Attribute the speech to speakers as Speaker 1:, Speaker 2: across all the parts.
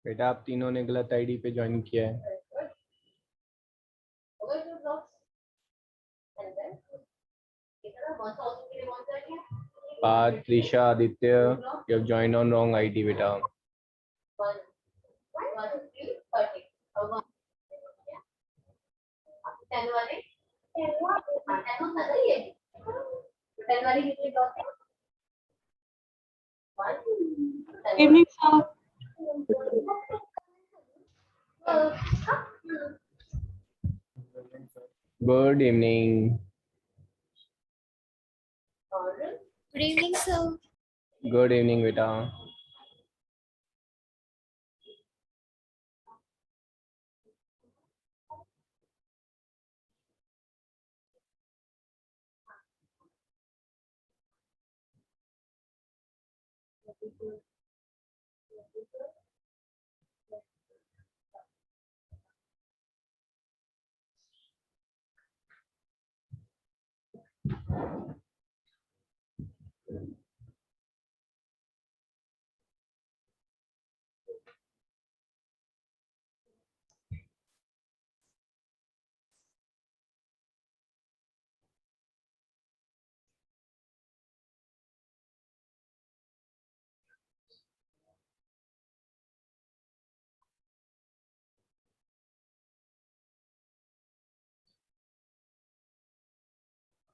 Speaker 1: बेटा आप तीनों ने गलत आईडी पे ज्वाइन किया है। Parth, Trisha, Aditya, you have joined on wrong ID बेटा।
Speaker 2: Evening, sir.
Speaker 1: Good evening.
Speaker 3: Good evening, sir.
Speaker 1: Good evening बेटा।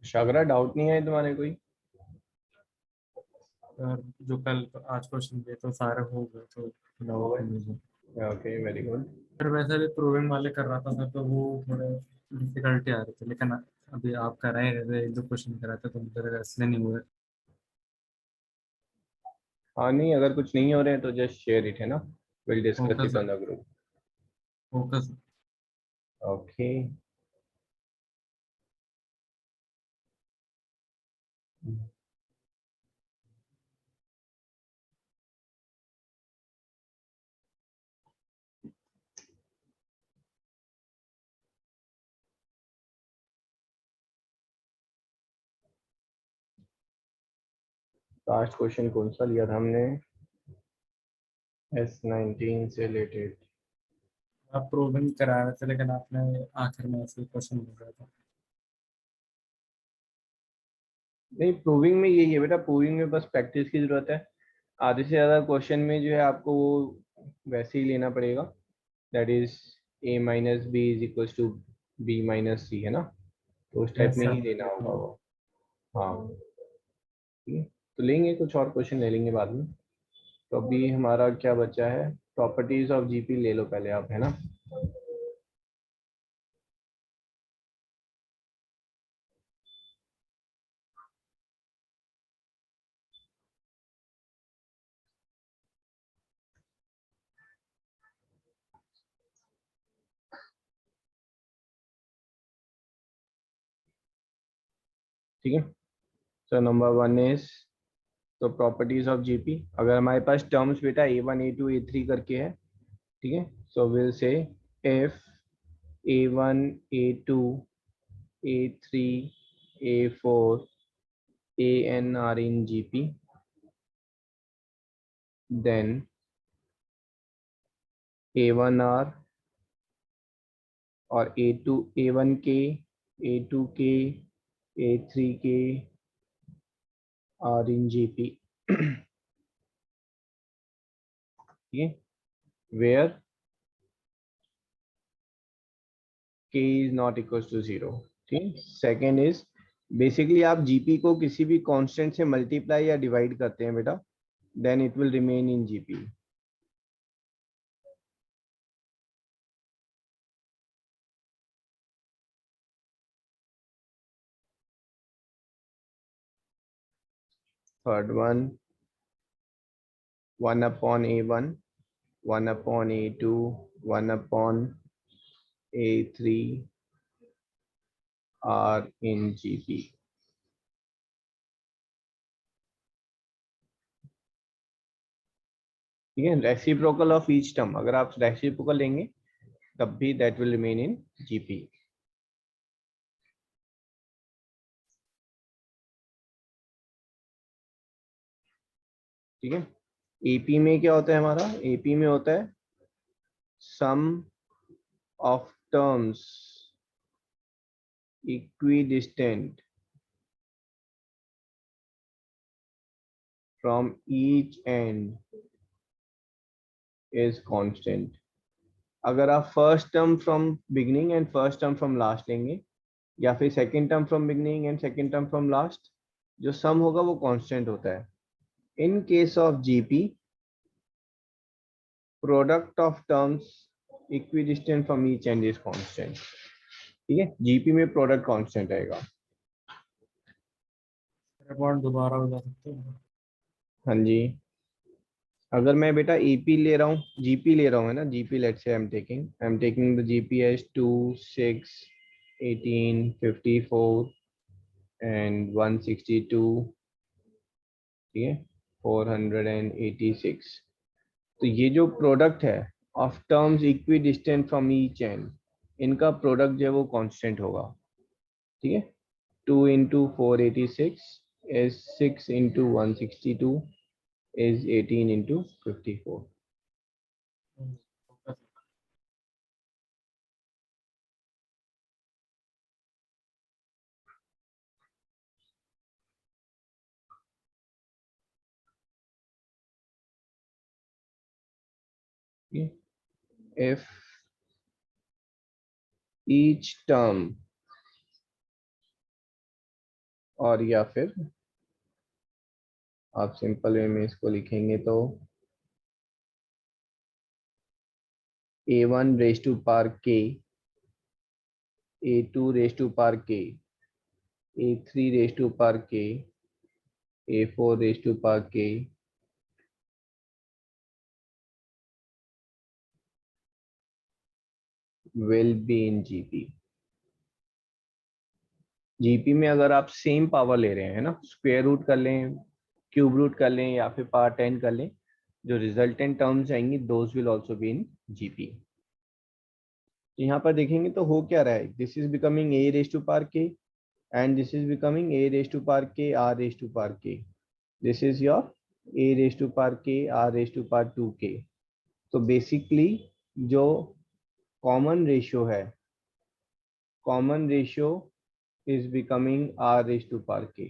Speaker 1: शागरा डाउट नहीं है तुम्हारे कोई?
Speaker 4: जो कल आज क्वेश्चन दिए तो सारे हो गए तो डाउट नहीं मुझे।
Speaker 1: Okay very good.
Speaker 4: फिर वैसे भी प्रूविंग वाले कर रहा था सर तो वो थोड़े डिफिकल्टी आ रही थी, लेकिन अभी आप कर रहे हैं एक दो क्वेश्चन कराते तो मुझे इसलिए नहीं हुए।
Speaker 1: हाँ नहीं, अगर कुछ नहीं हो रहे हैं तो जस्ट शेयर इट, है ना, will discuss
Speaker 4: okay
Speaker 1: it
Speaker 4: sir.
Speaker 1: On the group.
Speaker 4: Okay sir.
Speaker 1: Okay. Last question कौन सा लिया था हमने? S19 से रिलेटेड।
Speaker 4: आप प्रूविंग करा रहे थे लेकिन आपने आखिर में ऐसे क्वेश्चन हो गया था।
Speaker 1: नहीं, प्रूविंग में यही है बेटा, प्रूविंग में बस प्रैक्टिस की जरूरत है। आधे से ज़्यादा क्वेश्चन में जो है आपको वो वैसे ही लेना पड़ेगा, दैट इज A-B = B-C, है ना, तो उस टाइप
Speaker 4: यस
Speaker 1: में
Speaker 4: सर।
Speaker 1: ही लेना होगा वो। हाँ ठीक है, तो लेंगे कुछ और क्वेश्चन ले लेंगे बाद में। तो अभी हमारा क्या बचा है? प्रॉपर्टीज ऑफ जीपी ले लो पहले आप, है ना। ठीक है, सो नंबर 1 इज, तो प्रॉपर्टीज ऑफ जीपी, अगर हमारे पास टर्म्स बेटा A1 A2 A3 करके है, ठीक है, so will say if A1 A2 A3 A4 AN are in GP, then A1R और A1 के, A2 के, A3 के are in GP, ठीक है, where K is not equals to 0। ठीक है, सेकेंड इज, बेसिकली आप जीपी को किसी भी कांस्टेंट से मल्टीप्लाई या डिवाइड करते हैं बेटा, then it will remain in GP. Third one, 1/A1, 1/A2, 1/A3 are in GP। ठीक है, रेसिप्रोकल ऑफ ईच टर्म, अगर आप रेसिप्रोकल लेंगे तब भी that will remain in GP. ठीक है, एपी में क्या होता है हमारा? एपी में होता है sum of terms equidistant from each end is constant. अगर आप first term from beginning and first term from last लेंगे या फिर second term from beginning and second term from last, जो सम होगा वो कांस्टेंट होता है. इन case of GP, product of terms equidistant from each and is constant. ठीक है, जीपी में प्रोडक्ट कांस्टेंट रहेगा.
Speaker 4: बॉन्ड दोबारा हो जा सकते हैं.
Speaker 1: हाँ जी, अगर मैं बेटा ईपी ले रहा हूँ, जीपी ले रहा हूँ, है ना, GP let's say I am taking the GP as 2 6 18 54 and 162. ठीक है, 486. तो ये जो प्रोडक्ट है of terms equidistant from each end, इनका प्रोडक्ट जो है वो कांस्टेंट होगा. ठीक है, 2 into 486 is 6 into 162 is 18 into 54. If each term, और या फिर आप सिंपल वे में इसको लिखेंगे तो a1 raised to power k, a2 raised to power k, a3 raised to power k, a4 raised to power k, will be in GP. GP में अगर आप सेम पावर ले रहे हैं ना, स्क्वायर रूट कर लें, क्यूब रूट कर लें या फिर पावर 10 कर लें, जो रिजल्टेंट टर्म्स आएंगी those will also be in GP. यहाँ पर देखेंगे तो हो क्या रहा है, this is becoming a raise to power k and this is becoming a raised to power k r raised to power k. This is your a raised to power k r raised to power 2k. तो basically जो common ratio है, common ratio is becoming r raised to power k.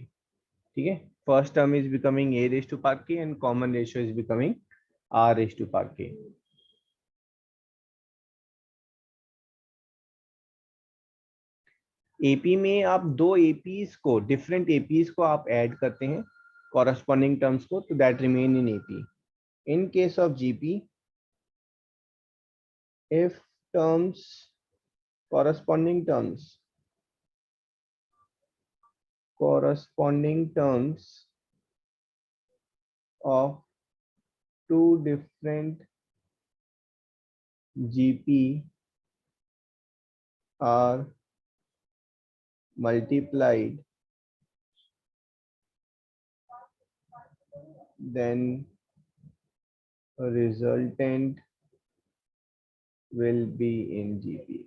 Speaker 1: ठीक है, first term is becoming a raised to power k and common ratio is becoming r raised to power k. AP में आप दो APs को, different APs को आप add करते हैं कॉरस्पॉन्डिंग टर्म्स को, तो that remain in AP. In case of GP, if terms, corresponding terms of two different GP are multiplied, then a resultant will be in GP.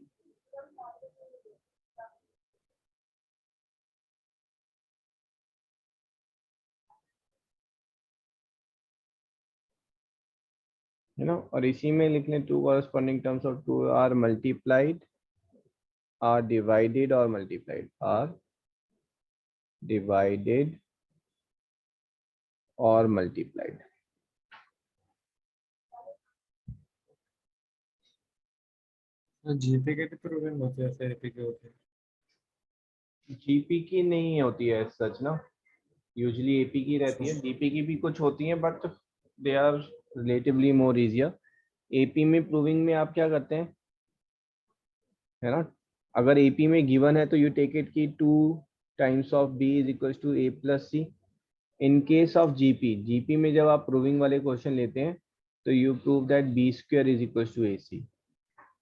Speaker 1: है ना, और इसी में लिख लें two corresponding terms of two are multiplied, are divided और multiplied, are divided और multiplied.
Speaker 4: GP के प्रोग्राम होते हैं ऐसे एपी के होते हैं.
Speaker 1: जीपी की नहीं होती है सच ना, यूजली एपी की रहती है. जीपी की भी कुछ होती है but they are relatively more easier. AP में प्रूविंग में आप क्या करते हैं, है ना, अगर एपी में गिवन है तो यू टेक इट की 2 times of B is equal to A plus C. In case of GP, GP में जब आप प्रूविंग वाले क्वेश्चन लेते हैं तो you prove that B square is equal to A C.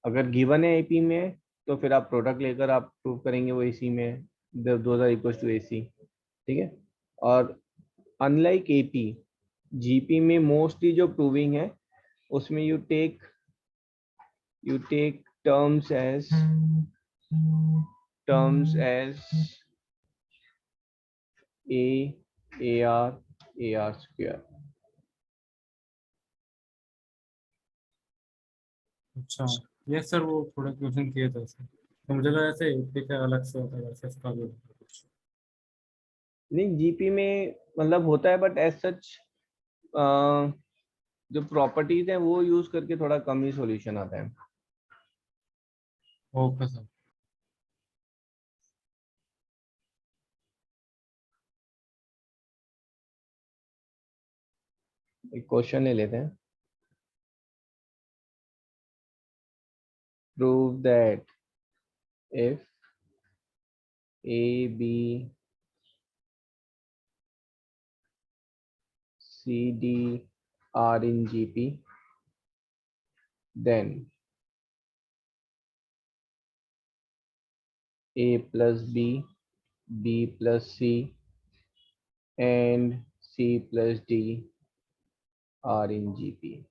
Speaker 1: अगर गिवन है एपी में तो फिर आप प्रोडक्ट लेकर आप प्रूव करेंगे वो एसी में, those are equal to A C. ठीक है, और अनलाइक एपी, जीपी में मोस्टली जो प्रूविंग है उसमें you take terms as ar square.
Speaker 4: अच्छा, ये सर वो थोड़ा क्वेश्चन किए थे सर, तो मुझे लगा ऐसे एपी का अलग से होता है, वैसे इसका भी होता है कुछ।
Speaker 1: नहीं, जीपी में मतलब होता है बट एज सच जो प्रॉपर्टीज हैं वो यूज करके थोड़ा कम ही सॉल्यूशन आता है।
Speaker 4: Okay sir.
Speaker 1: एक क्वेश्चन ले लेते हैं। Prove that if A B C D are in GP then A plus B, B plus C, and C plus D are in GP.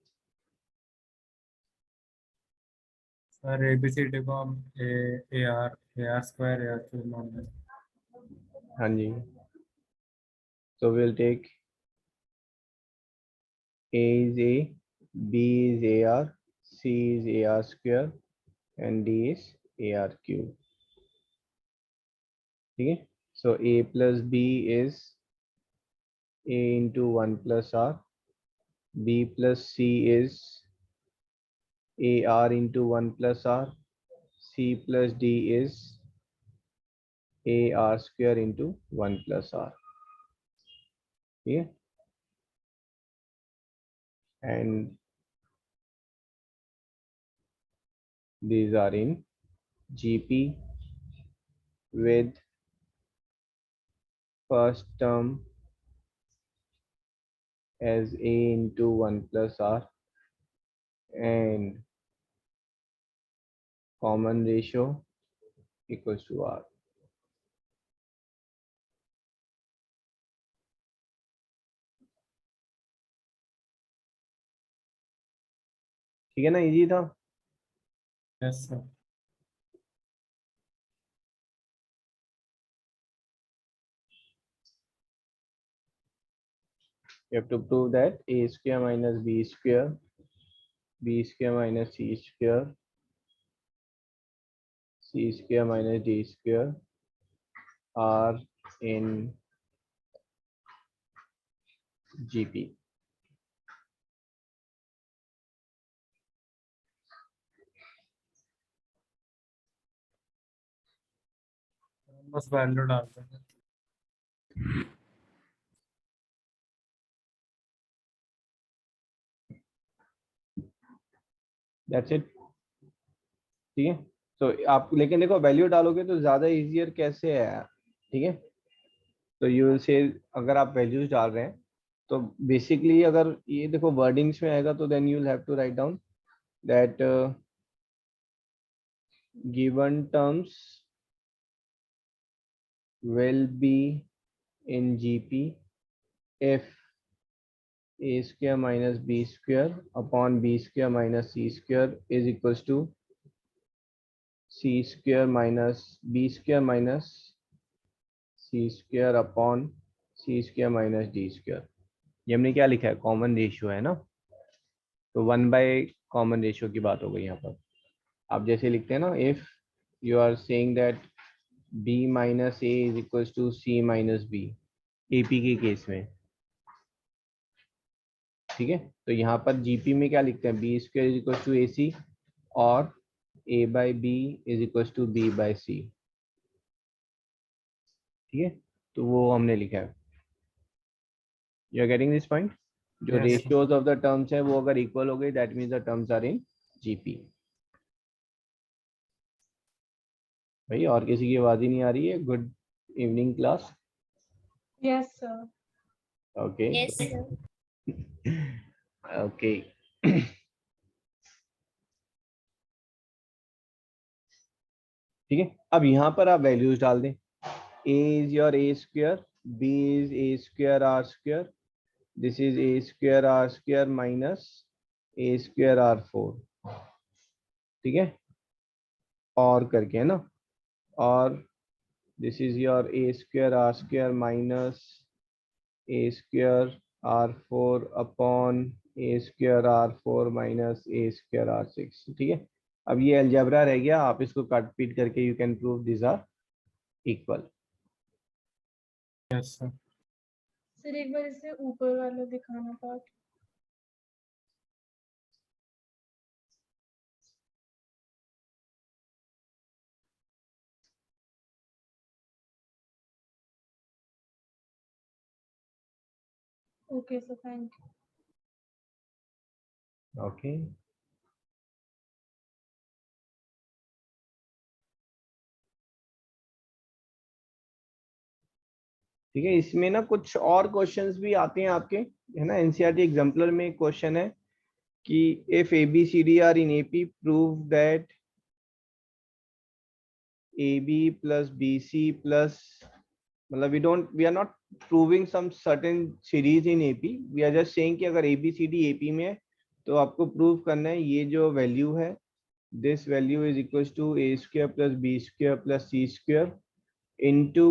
Speaker 4: Sir ABCD को हम A R square A R cube मान लें।
Speaker 1: हाँ जी, so we'll take A is A, B is AR, C is AR square, and D is AR cube. ठीक है, so A plus B is A into 1 plus R, B plus C is AR into 1 plus R, C plus D is AR square into 1 plus R. ठीक है, and these are in GP with first term as A into 1 plus R and common ratio equals to R. ठीक है ना, easy था।
Speaker 4: Yes sir.
Speaker 1: You have to prove that A square minus B square, B square minus C square, C square minus D square are in GP.
Speaker 4: बस value डालते हैं।
Speaker 1: That's it. ठीक है, तो आप लेकिन देखो वैल्यू डालोगे तो ज्यादा इजियर कैसे है। ठीक है, तो यू विल से अगर आप वैल्यूज डाल रहे हैं तो बेसिकली अगर ये देखो वर्डिंग्स में आएगा तो then you will have to write down that given terms will be in GP if A square minus B square upon B square minus C square is equals to C square minus B square minus C square upon C square minus D square। ये हमने क्या लिखा है, common ratio है ना, तो 1/, common ratio की बात हो गई यहाँ पर। आप जैसे लिखते हैं ना, if you are saying that B minus A is equals to C minus B, AP के केस में। ठीक है, तो यहाँ पर जीपी में क्या लिखते हैं, B square is equal to A C और A by B is equal to B by C. ठीक है, तो वो हमने लिखा है। You are getting this point. जो
Speaker 4: yes sir.
Speaker 1: Ratios of the terms है वो अगर इक्वल हो गई that means the terms are in GP. भाई और किसी की आवाज ही नहीं आ रही है। Good evening class.
Speaker 2: Yes, sir.
Speaker 1: Okay
Speaker 3: Yes, sir.
Speaker 1: Okay ठीक है, अब यहाँ पर आप वैल्यूज डाल दें। A is your A square, B is A square R square, this is A square R square minus A square R4। ठीक है, और करके है ना, और this is your A square R square minus A square R4 upon A square R 4 minus A square R 6, ठीक है। अब ये अलजेब्रा रह गया, आप इसको काट पीट करके you can prove this are equal.
Speaker 4: Yes sir.
Speaker 2: Sir एक बार इसे ऊपर वाला दिखाना part. Okay sir, thank you.
Speaker 1: Okay, ठीक है। इसमें ना कुछ और क्वेश्चंस भी आते हैं आपके, है ना। एनसीईआरटी एग्जाम्पलर में क्वेश्चन है कि if ABCD are in AP prove that AB plus BC plus, मतलब we are not proving some certain series in AP, we are just saying कि अगर ABCD AP में है तो आपको प्रूव करना है ये जो वैल्यू है, this value is equals to A square plus B square plus C square into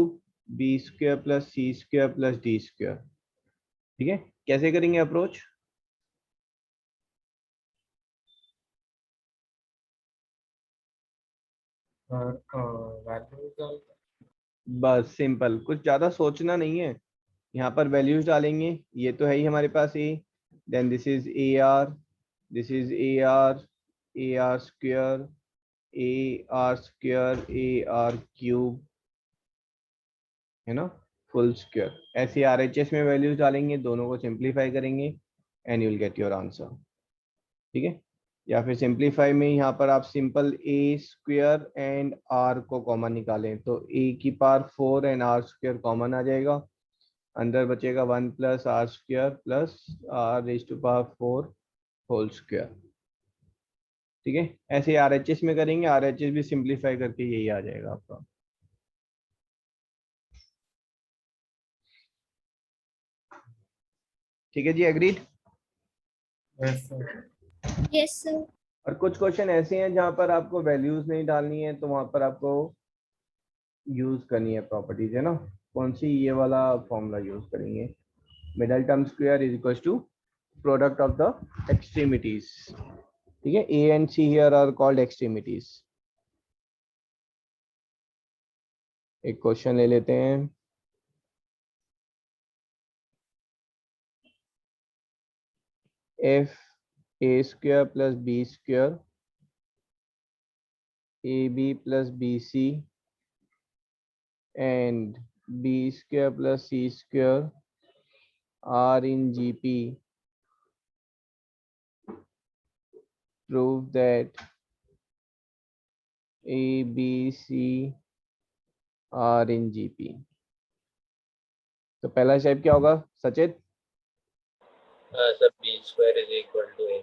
Speaker 1: B square plus C square plus D square, ठीक है। कैसे करेंगे अप्रोच?
Speaker 4: और वैल्यूज
Speaker 1: बस सिंपल, कुछ ज्यादा सोचना नहीं है। यहाँ पर वैल्यूज डालेंगे, ये तो है ही हमारे पास A, then this is AR, this is AR square, AR square, AR cube, है ना, फुल स्क्वायर। ऐसे RHS में वैल्यूज डालेंगे, दोनों को सिंप्लीफाई करेंगे and you will get your answer, ठीक है। या फिर सिंप्लीफाई में यहाँ पर आप simple A square and R को कॉमन निकालें तो A की power 4 and R square common आ जाएगा, अंदर बचेगा 1 plus R square plus R raise to power 4 whole square, ठीक है। ऐसे RHS में करेंगे, RHS भी सिंप्लीफाई करके यही आ जाएगा आपका। ठीक है जी, agreed.
Speaker 4: Yes sir.
Speaker 3: Yes, sir.
Speaker 1: और कुछ क्वेश्चन ऐसे हैं जहां पर आपको वैल्यूज नहीं डालनी है, तो वहां पर आपको यूज करनी है प्रॉपर्टीज, है ना। कौन सी? ये वाला फॉर्मूला यूज करेंगे, middle term square is equal to product of the extremities, ठीक है। A and C here are called extremities। एक क्वेश्चन ले लेते हैं, if A square plus B square, AB plus BC and B square plus C square are in GP, prove that A, B, C are in GP। तो पहला step क्या होगा Sachet?
Speaker 5: Sir B square is equal to A.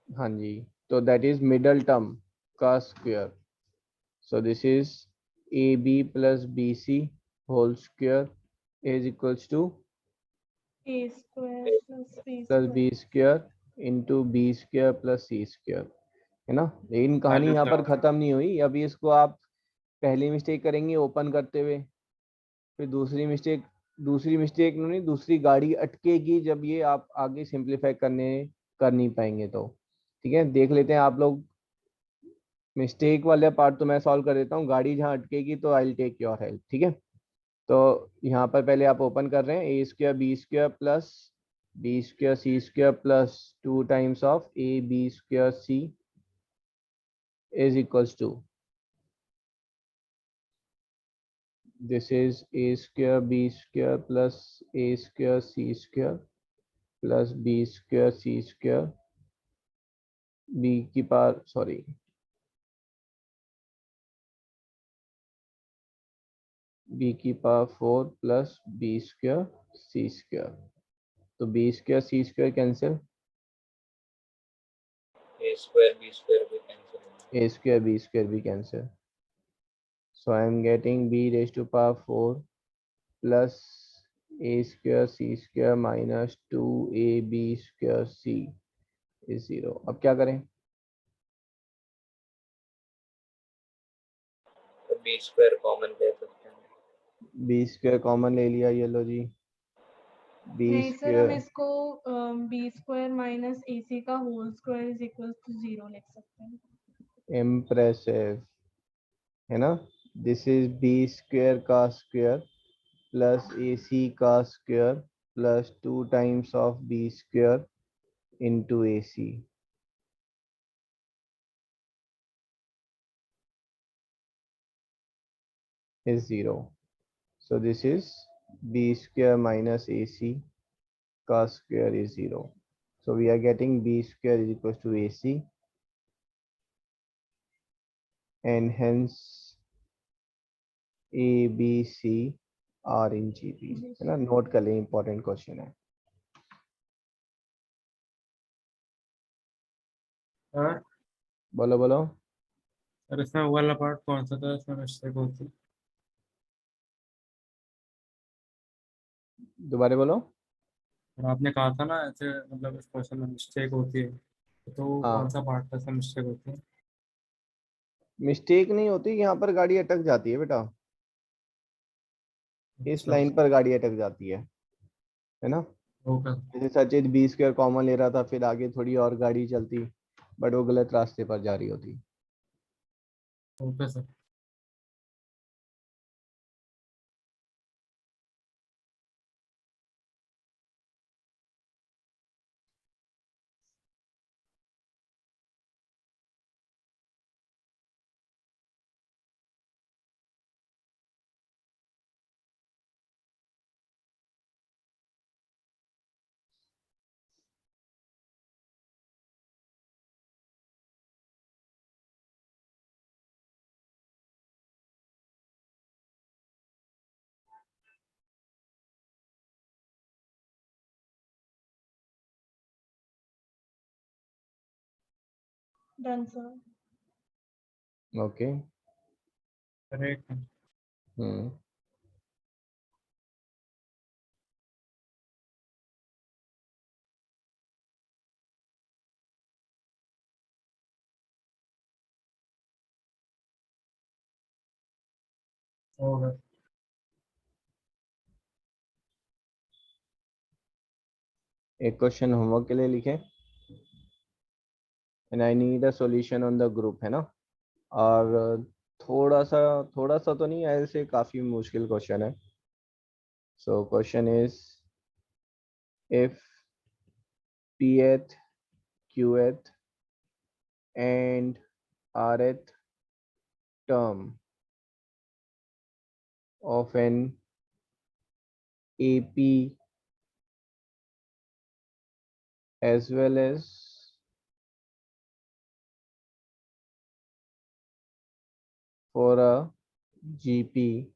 Speaker 1: हाँ जी, तो that is middle term का square, so this is AB plus BC whole square is equals to
Speaker 2: A square plus B
Speaker 1: plus B
Speaker 2: square।
Speaker 1: Square into B square plus C square, है ना। लेकिन कहानी यहाँ पर खत्म नहीं हुई, अभी इसको आप पहली मिस्टेक करेंगे ओपन करते हुए, फिर दूसरी मिस्टेक नहीं, दूसरी गाड़ी अटकेगी जब ये आप आगे सिंप्लीफाई कर नहीं पाएंगे तो, ठीक है। देख लेते हैं आप लोग, मिस्टेक वाले पार्ट तो मैं सॉल्व कर देता हूँ, गाड़ी जहाँ अटकेगी तो I will take your help, ठीक है। तो यहाँ पर पहले आप ओपन कर रहे हैं, A square B square plus B square C square plus 2 times of AB square C is equals to, this is A square B square plus A square C square plus B square C square, B की power sorry B की power 4 plus B square C square, तो B square C square cancel,
Speaker 5: A square B square भी cancel.
Speaker 1: A square B square भी cancel, so I am getting B raised to power 4 plus A square C square minus 2AB square C is 0। अब क्या करें?
Speaker 5: तो B square common ले सकते हैं।
Speaker 1: B square common ले लिया, ये लो जी, बी
Speaker 2: नहीं सर, हम
Speaker 1: स्क्वायर
Speaker 2: इसको B square minus A C का whole square is equal to 0 लिख सकते हैं।
Speaker 1: इम्प्रेसिव है ना। दिस इज बी स्क्वायर का स्क्वायर प्लस ए सी का square plus 2 times of B square into A C. is 0. So this is b square minus ac cos square is 0. So we are getting b square is equals to ac and hence a b c are in gp है ना। Note कर लें, important question है।
Speaker 4: और
Speaker 1: बोलो बोलो।
Speaker 4: Sir इसमें वो वाला पार्ट कौन सा था, इसमें मिस्टेक होती?
Speaker 1: दोबारा बोलो।
Speaker 4: और आपने कहा था ना ऐसे, मतलब इस क्वेश्चन में मिस्टेक होती है, तो कौन
Speaker 1: हाँ,
Speaker 4: सा पार्ट था इसमें मिस्टेक होती है?
Speaker 1: मिस्टेक नहीं होती, यहाँ पर गाड़ी अटक जाती है बेटा। इस
Speaker 4: अच्छा,
Speaker 1: लाइन पर गाड़ी अटक जाती है ना।
Speaker 4: ओके
Speaker 1: जैसे सचिन बी स्क्वायर कॉमन ले रहा था, फिर आगे थोड़ी और गाड़ी चलती, बट वो गलत रास्ते पर जा रही होती।
Speaker 4: Okay sir.
Speaker 2: Done sir.
Speaker 1: Okay.
Speaker 4: Correct.
Speaker 1: Hmm.
Speaker 4: Okay.
Speaker 1: एक क्वेश्चन होमवर्क के लिए लिखे, and I need a solution on the group है ना। और थोड़ा सा तो नहीं, ऐसे काफी मुश्किल क्वेश्चन है। So question is if pth qth and rth term of an AP as well as for a GP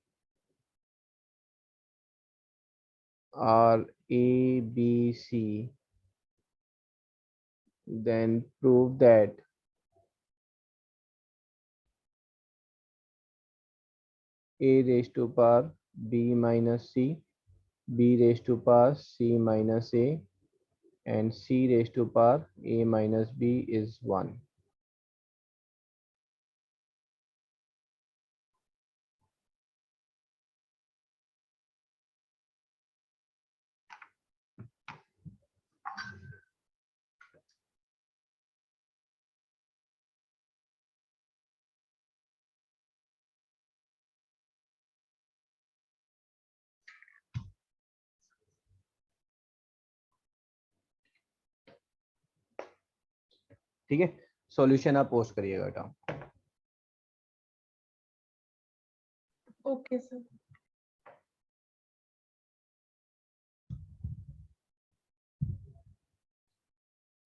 Speaker 1: are A, B, C, then prove that A raised to power B minus C, B raised to power C minus A, and C raised to power A minus B is 1. ठीक है, solution आप post करिएगा बेटा।
Speaker 2: Okay sir.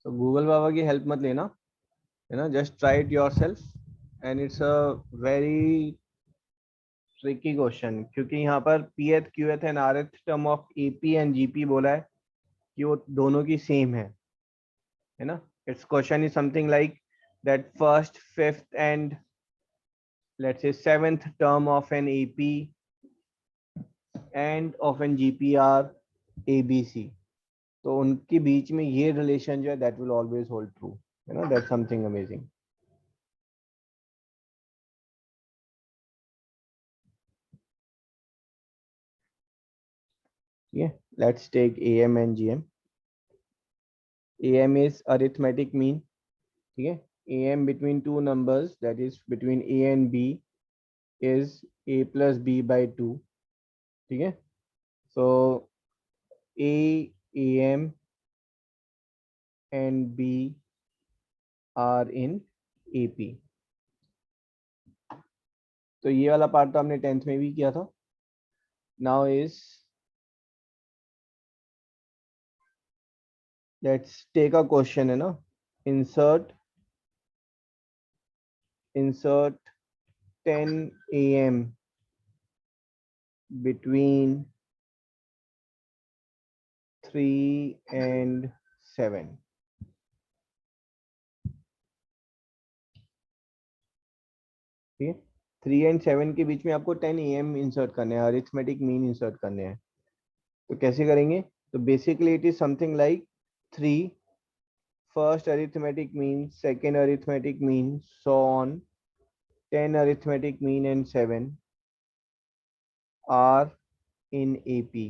Speaker 1: तो Google बाबा की help मत लेना है ना, just try it yourself, and it's a very tricky question, क्योंकि यहाँ पर pth qth and rth term of AP and GP बोला है कि वो दोनों की सेम है ना। It's question is something like that first fifth and let's say seventh term of an AP and of an GP are ABC, तो उनके बीच में ये रिलेशन जो है that will always hold true, है ना। That's something amazing. ठीक है, let's take AM and GM. AM is arithmetic mean. ठीक है, AM between two numbers, that is between A and B, is A plus B by 2. ठीक है, so AM and B are in AP. तो ये वाला part तो हमने 10th में भी किया था. Now is, let's take a question, है ना. Insert 10 AM between 3 and 7. ठीक है, 3 and 7 के बीच में आपको 10 AM इंसर्ट करने हैं, अरिथमेटिक मीन इंसर्ट करने हैं. तो कैसे करेंगे? तो basically it is something like 3 first arithmetic mean, second arithmetic mean, so on. 10 arithmetic mean and 7 are in AP.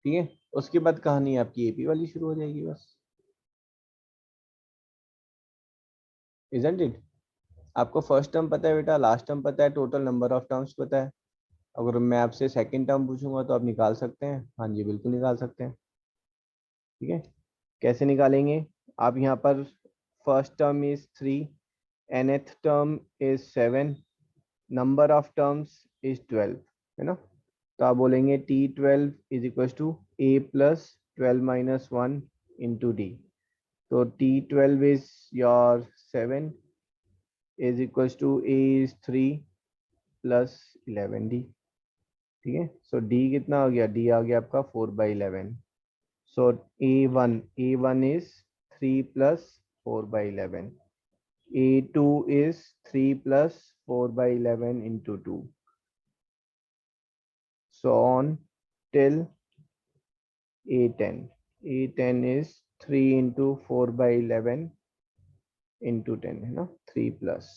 Speaker 1: ठीक है, उसके बाद कहानी आपकी AP वाली शुरू हो जाएगी बस. Isn't it? आपको फर्स्ट टर्म पता है बेटा, लास्ट टर्म पता है, टोटल नंबर ऑफ टर्म्स पता है. अगर मैं आपसे सेकंड टर्म पूछूंगा तो आप निकाल सकते हैं. हाँ जी, बिल्कुल निकाल सकते हैं. ठीक है, कैसे निकालेंगे? आप यहाँ पर first term is 3, nth term is 7, number of terms is 12, है ना. तो आप बोलेंगे T12 is equal to A plus 12 minus 1 into D. तो T12 is your 7 is equal to A is 3 plus 11D. ठीक है, सो D कितना हो गया? D आ गया आपका 4/11. सो A1 is 3 plus 4/11. A2 is 3 plus 4/11 into 2. So on till A10. A10 is 3 into 4/11 into 10, है ना, 3 plus.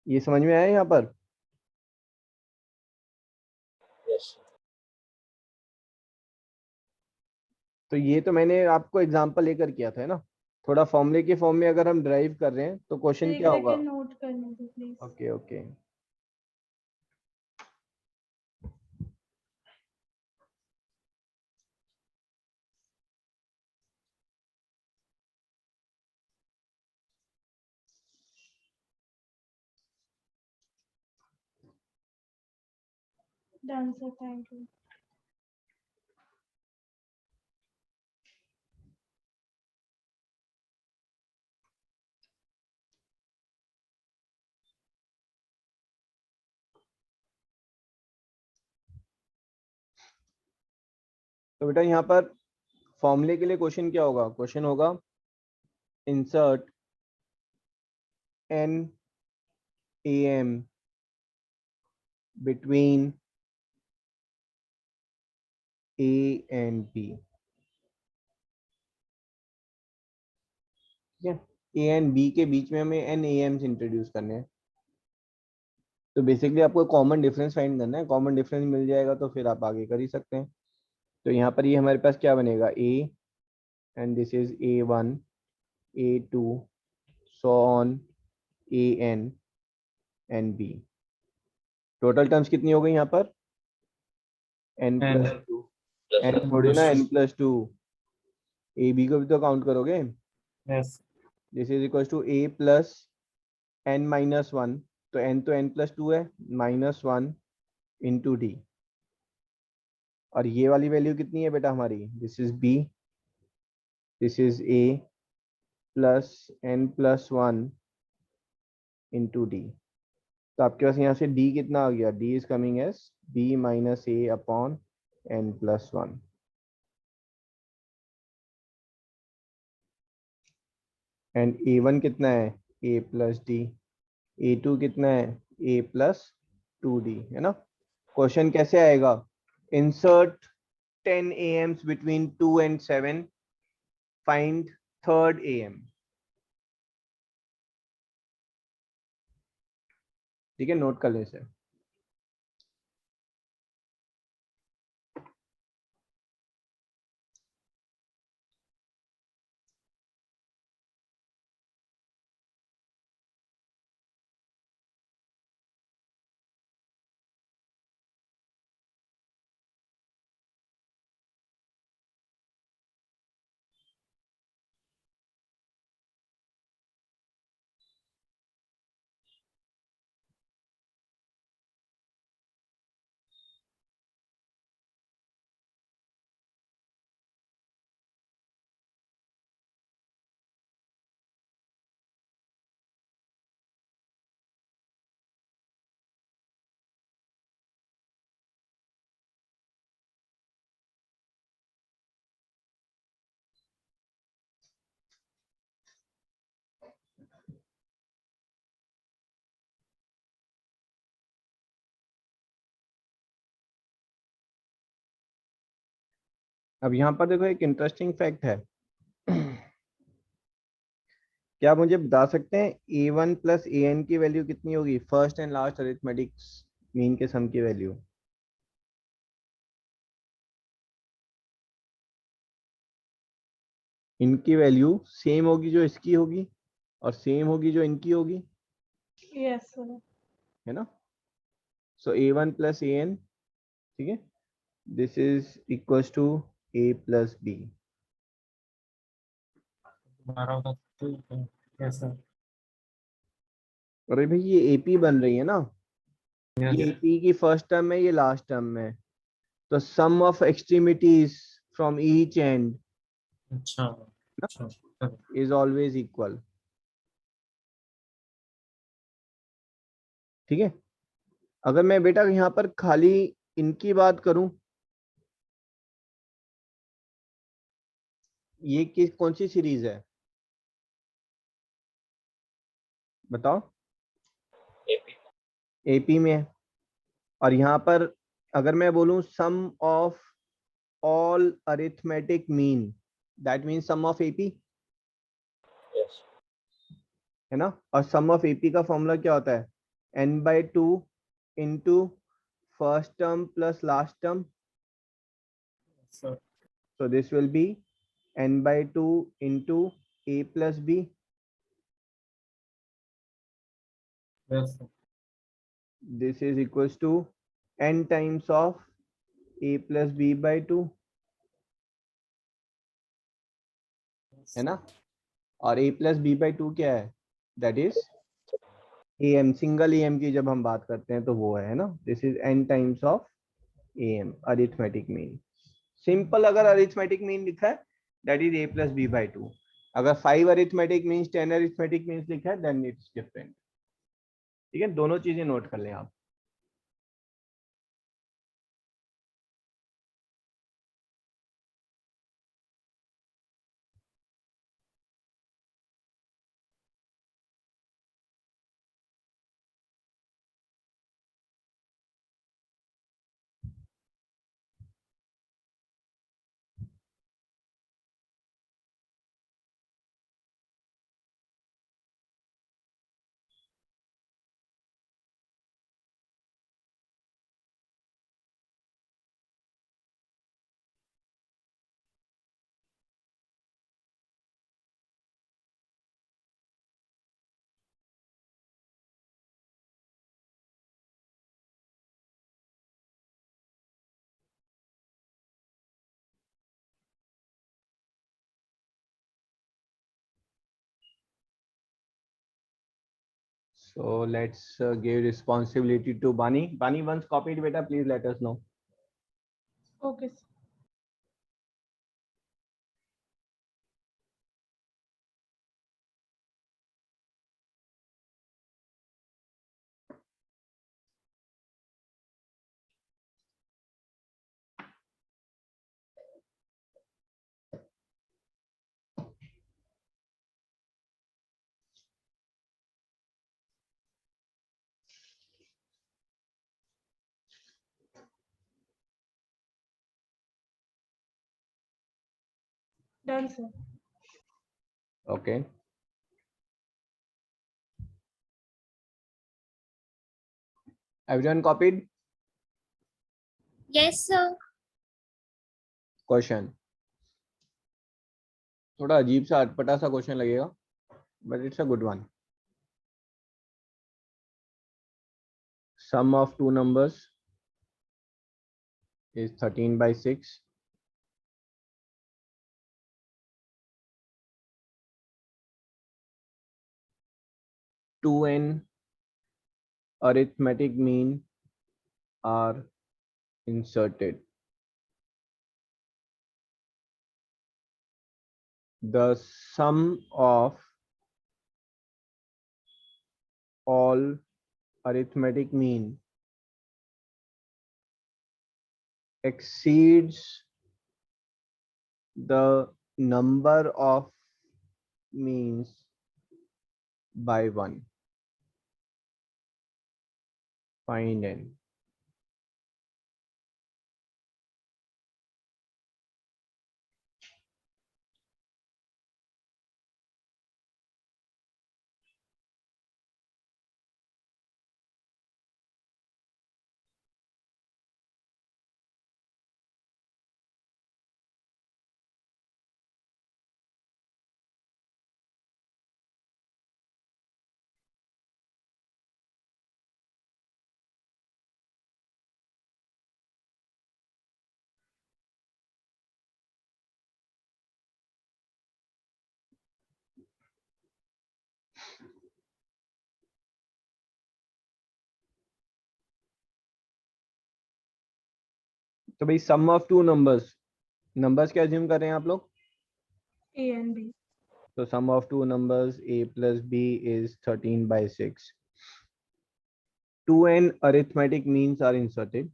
Speaker 1: ये समझ में आया यहाँ पर?
Speaker 5: Yes.
Speaker 1: तो ये तो मैंने आपको एग्जांपल लेकर किया था, है ना. थोड़ा फॉर्मूले के फॉर्म में अगर हम ड्राइव कर रहे हैं तो क्वेश्चन
Speaker 2: एक
Speaker 1: क्या होगा?
Speaker 2: सेकंड नोट करने दो please.
Speaker 1: Okay okay.
Speaker 2: Done sir, thank you.
Speaker 1: तो बेटा यहाँ पर फॉर्मूले के लिए क्वेश्चन क्या होगा? क्वेश्चन होगा insert n AM between A and B. ठीक है, A and B के बीच में हमें n AMs इंट्रोड्यूस करने हैं. तो बेसिकली आपको कॉमन डिफरेंस फाइंड करना है. कॉमन डिफरेंस मिल जाएगा तो फिर आप आगे कर ही सकते हैं. तो यहाँ पर ये हमारे पास क्या बनेगा? A and this is A1, A2, so on AN and B. Total terms कितनी हो गई यहाँ पर? n plus 2. n थोड़ी ना n plus 2. A B को भी तो काउंट करोगे.
Speaker 4: Yes.
Speaker 1: This is equal to A plus n minus 1. तो n तो n प्लस 2 है, -1 इंटू D. और ये वाली वैल्यू कितनी है बेटा हमारी? This is B, this is A plus n plus 1 into D. तो आपके पास यहाँ से D कितना आ गया? D is coming as B minus A upon n plus 1. And A1 कितना है? A plus D. A2 कितना है? A प्लस 2D, है ना. क्वेश्चन कैसे आएगा? Insert 10 AMs between 2 and 7. Find third AM. ठीक है, नोट कर ले इसे। अब यहाँ पर देखो एक इंटरेस्टिंग फैक्ट है। क्या आप मुझे बता सकते हैं a1 प्लस an की वैल्यू कितनी होगी, first and last arithmetic mean के सम की वैल्यू? इनकी वैल्यू सेम होगी जो इसकी होगी और सेम होगी जो इनकी होगी,
Speaker 2: यस सर।
Speaker 1: है ना? सो a1 प्लस an, ठीक है, this is equals to a plus b।
Speaker 4: हमारा होता तो कैसा?
Speaker 1: अरे भाई ये AP बन रही है ना, ये
Speaker 4: Yes.
Speaker 1: AP की फर्स्ट टर्म है, ये लास्ट टर्म है, तो sum of extremities from each end
Speaker 4: अच्छा अच्छा चलो।
Speaker 1: Is always equal. ठीक है, अगर मैं बेटा यहाँ पर खाली इनकी बात करूं, ये किस कौन सी सीरीज है बताओ?
Speaker 5: AP.
Speaker 1: AP में है। और यहाँ पर अगर मैं बोलूं sum of all arithmetic mean, that mean sum of AP,
Speaker 5: Yes.
Speaker 1: है ना? और सम ऑफ AP का फॉर्मूला क्या होता है? n/2 into first term plus last term,
Speaker 4: sir
Speaker 1: so this will be n/2 into a plus b,
Speaker 4: yes sir
Speaker 1: this is equals to n times of a plus b by 2, है ना? और a plus b by 2 क्या है? That is am, single am की जब हम बात करते हैं तो वो है ना, this is n times of am, arithmetic mean. Simple अगर अरिथमेटिक मीन लिखा है that is a plus b by 2, अगर 5 अरिथमेटिक मीन्स 10 अरिथमेटिक मीन्स लिखा है देन इट्स डिफरेंट। ठीक है, दोनों चीजें नोट कर लें आप। So let's give responsibility to Bani. Bani, once copied, beta, please let us know.
Speaker 2: Okay sir. Done sir.
Speaker 1: Okay. Everyone copied?
Speaker 3: Yes, sir.
Speaker 1: Question. थोड़ा अजीब सा अटपटा सा क्वेश्चन लगेगा, but it's a good one. Sum of two numbers is 13 by 6. Two n arithmetic mean are inserted. The sum of all arithmetic mean exceeds the number of means by 1. Find n. तो भाई sum of two numbers क्या assume कर रहे हैं आप लोग?
Speaker 2: A and B.
Speaker 1: So sum of two numbers a plus b is 13 by 6. 2n arithmetic means are inserted.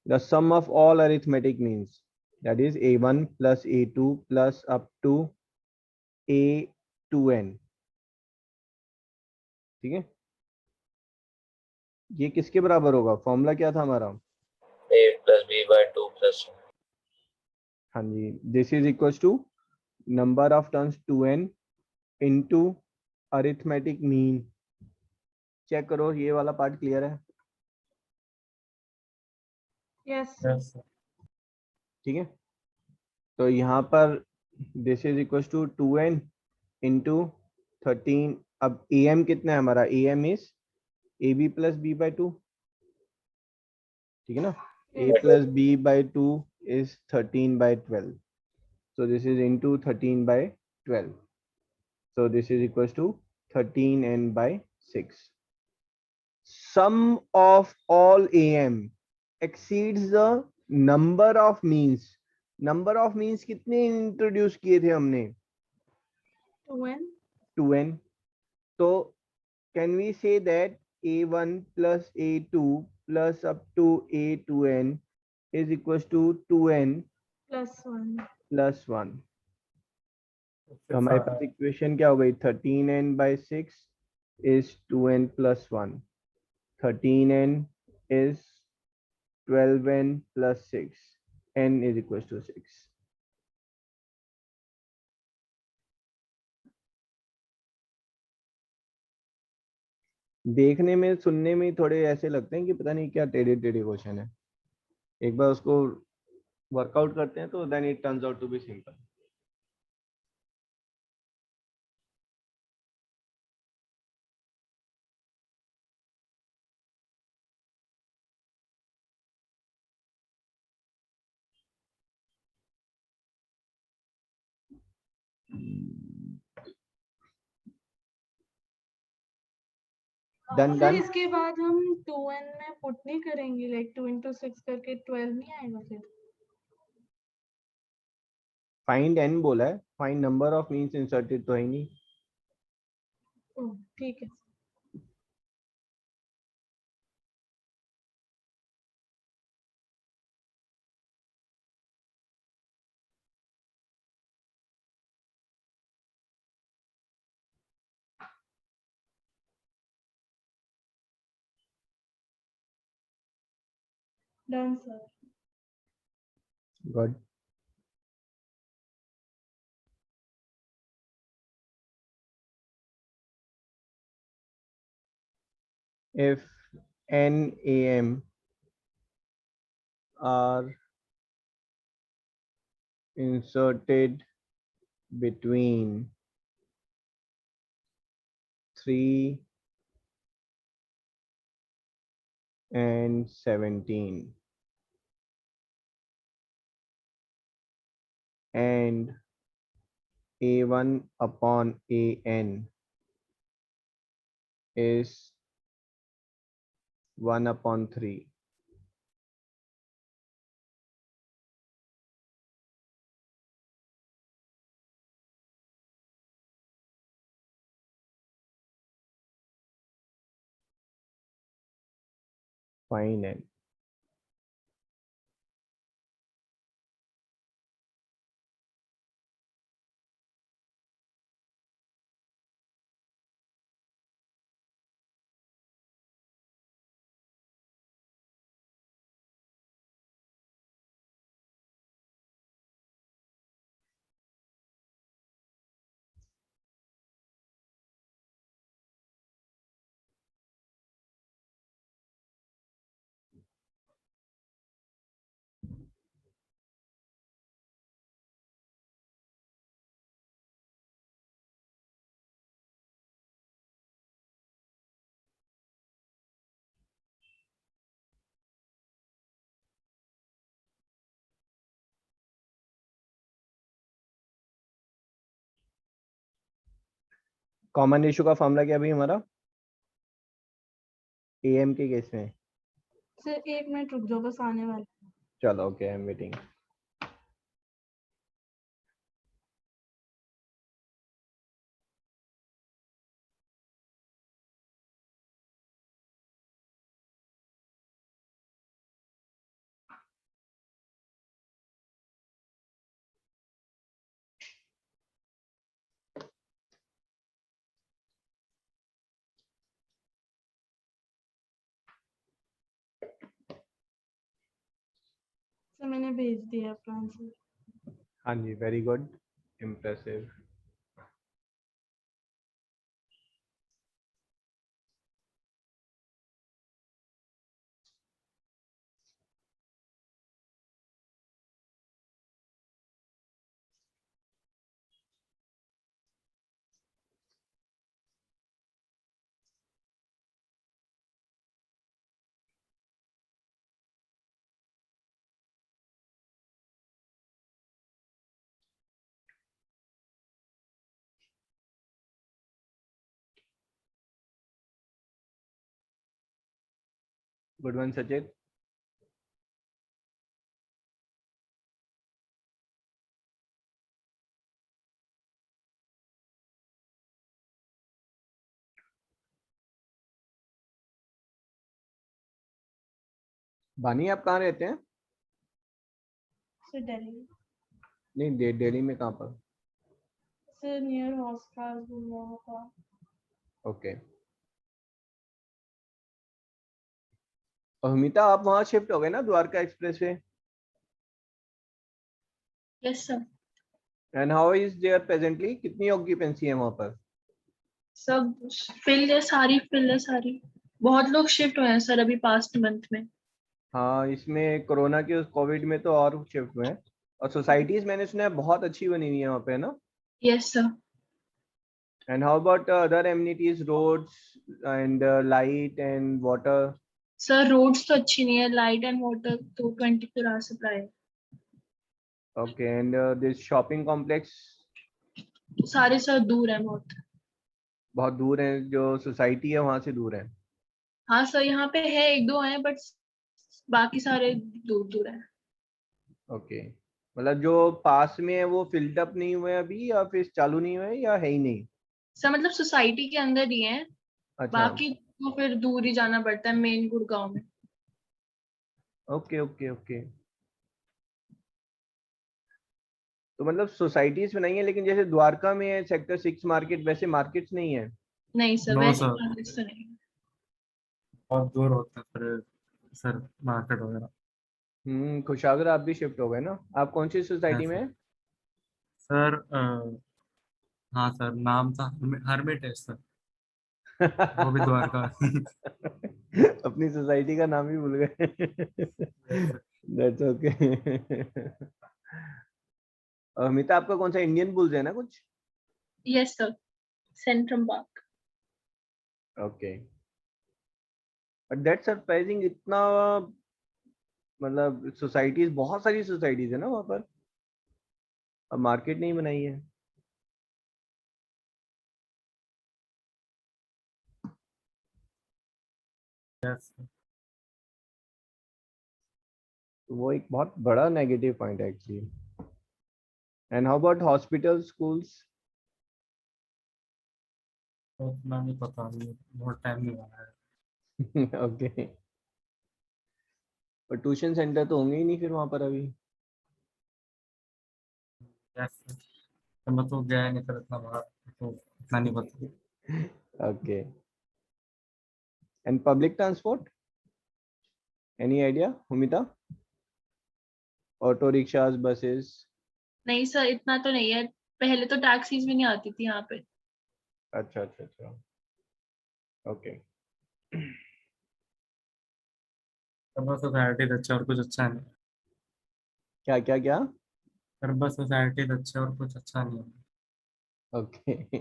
Speaker 1: The sum of all arithmetic means, that is a1 plus a2 plus up to a2n. ठीक है, ये किसके बराबर होगा? Formula क्या था हमारा?
Speaker 5: A plus B by 2 plus 1.
Speaker 1: हाँ जी, this is equal to number of terms 2n into arithmetic mean. Check करो ये वाला पार्ट क्लियर है?
Speaker 2: Yes.
Speaker 4: Yes, sir.
Speaker 1: ठीक है, तो यहाँ पर this is equal to 2n into 13. अब am कितना है हमारा? am is ab plus b by 2. ठीक है ना, a
Speaker 2: Yes.
Speaker 1: Plus b by 2 is 13 by 12. So this is into 13 by 12. So this is equals to 13n by 6. Sum of all am exceeds the number of means. Number of means कितने introduce किए थे हमने?
Speaker 2: 2n.
Speaker 1: 2n. तो can we say that a1 plus a2 plus up to a2n is equals to 2n
Speaker 2: Plus 1.
Speaker 1: plus 1. तो हमारे पास equation क्या हो गई? 13n by 6 is 2n plus 1. 13n is 12n plus 6. n is equals to 6. देखने में सुनने में थोड़े ऐसे लगते हैं कि पता नहीं क्या टेढ़े टेढ़े क्वेश्चन है. एक बार उसको वर्कआउट करते हैं तो then it turns out to be simple. Done
Speaker 2: sir
Speaker 1: done.
Speaker 2: इसके बाद हम 2n में पुट नहीं करेंगे, लाइक 2 into 6 करके 12 नहीं आएगा फिर?
Speaker 1: फाइंड n बोला है, find number of means inserted तो है ही नहीं.
Speaker 2: ओह ठीक है. Done sir.
Speaker 1: Good. if n am are inserted between 3 and 17 and a1 upon an is 1 upon 3. Find n. Common ratio का फॉर्मूला क्या भी हमारा am के केस में?
Speaker 2: सर 1 मिनट रुक जाओ, बस आने वाले।
Speaker 1: चलो okay, I am waiting.
Speaker 2: Sir मैंने भेज दिया अपना आंसर।
Speaker 1: हाँ जी, very good, impressive. Good one Sachit. Bani आप कहाँ रहते हैं?
Speaker 2: सर दिल्ली।
Speaker 1: नहीं, दिल्ली में कहाँ पर?
Speaker 2: सर नियर हॉस्पिटल वहाँ का।
Speaker 1: ओके। अमिता, आप वहाँ शिफ्ट हो गए ना Dwarka expressway?
Speaker 6: Yes sir.
Speaker 1: And how is there presently? कितनी ऑक्यूपेंसी है वहाँ पर?
Speaker 6: सब फिल है, सारी फिल है सारी। बहुत लोग शिफ्ट हुए हैं सर अभी पास्ट मंथ में।
Speaker 1: हाँ, इसमें कोरोना के उस कोविड में तो और शिफ्ट हुए हैं। और सोसाइटीज मैंने सुना है बहुत अच्छी बनी हुई है वहाँ पे, ना?
Speaker 6: Yes sir.
Speaker 1: And how about other amenities, roads and light and water?
Speaker 6: Sir roads तो अच्छी नहीं है, लाइट एंड वाटर तो 24 आवर सप्लाई है।
Speaker 1: Okay, and this shopping complex?
Speaker 6: सारे सर दूर है बहुत।
Speaker 1: बहुत दूर है, जो सोसाइटी है वहाँ से दूर है?
Speaker 6: हाँ सर, यहाँ पे है एक दो हैं बट बाकी सारे दूर दूर है।
Speaker 1: ओके, मतलब जो पास में है वो फिल्ड अप नहीं हुए अभी, या फिर चालू नहीं हुए, या है ही नहीं?
Speaker 6: सर मतलब सोसाइटी के अंदर ही है,
Speaker 1: अच्छा,
Speaker 6: बाकी तो फिर दूर ही जाना पड़ता है मेन गुड़गांव में।
Speaker 1: Okay okay okay. तो मतलब सोसाइटीज बनाई है, लेकिन जैसे द्वारका में है सेक्टर 6 मार्केट, वैसे मार्केट्स नहीं है?
Speaker 6: नहीं सर,
Speaker 4: नो
Speaker 6: वैसे
Speaker 4: सर,
Speaker 6: मार्केट्स तो नहीं।
Speaker 4: बहुत दूर होता है फिर सर मार्केट वगैरह।
Speaker 1: खुशागर आप भी शिफ्ट हो गए ना? आप कौन सी सोसाइटी में
Speaker 4: सर,
Speaker 1: है?
Speaker 4: सर हाँ सर, नाम था हरमिट है सर। वो भी द्वारका।
Speaker 1: अपनी सोसाइटी का नाम ही भूल गए। That's okay. अमिता, आपका कौन सा इंडियन बुल्स है ना कुछ?
Speaker 6: Yes sir, Centrum park.
Speaker 1: Okay, but that's surprising, इतना मतलब सोसाइटीज, बहुत सारी सोसाइटीज है ना वहाँ पर, अब मार्केट नहीं बनाई है।
Speaker 4: यस।
Speaker 1: तो वो एक बहुत बड़ा नेगेटिव पॉइंट है actually. And how about hospital, schools?
Speaker 4: तो उतना नहीं पता, मुझे बहुत टाइम नहीं हुआ है।
Speaker 1: ओके, पर ट्यूशन सेंटर तो होंगे ही नहीं फिर वहाँ पर अभी।
Speaker 4: यस। तो मैं तो गया ही नहीं सर इतना बाहर, तो इतना नहीं पता।
Speaker 1: Okay, and public transport, any idea Humita? Auto rickshaws, buses?
Speaker 6: नहीं सर, इतना तो नहीं है। पहले तो टैक्सीज भी नहीं आती थी यहाँ पे।
Speaker 1: अच्छा अच्छा अच्छा, ओके।
Speaker 4: सर बस सोसाइटी अच्छा और कुछ अच्छा नहीं।
Speaker 1: क्या क्या क्या?
Speaker 4: सर बस सोसाइटी अच्छा और कुछ अच्छा नहीं है।
Speaker 1: ओके।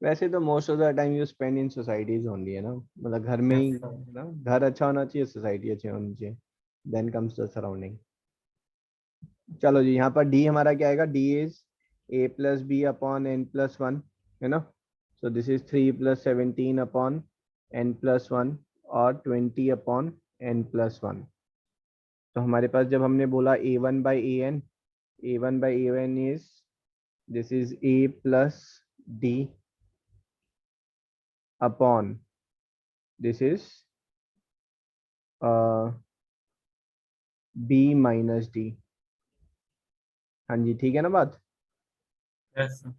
Speaker 1: वैसे तो most of the time you spend in societies only है ना, मतलब घर में ही
Speaker 4: यस सर।
Speaker 1: ना, घर अच्छा होना चाहिए, सोसाइटी अच्छी होनी चाहिए, देन कम्स द सराउंडिंग। चलो जी, यहाँ पर डी हमारा क्या आएगा? D is A plus B upon N plus one, है ना? So this is 3 + 17 upon N plus one और 20 अपॉन एन प्लस वन। तो हमारे पास जब हमने बोला a1/an, a1/an is, this is a plus d upon, this is uh, b minus d। हाँ जी, ठीक है ना बात?
Speaker 4: Yes sir.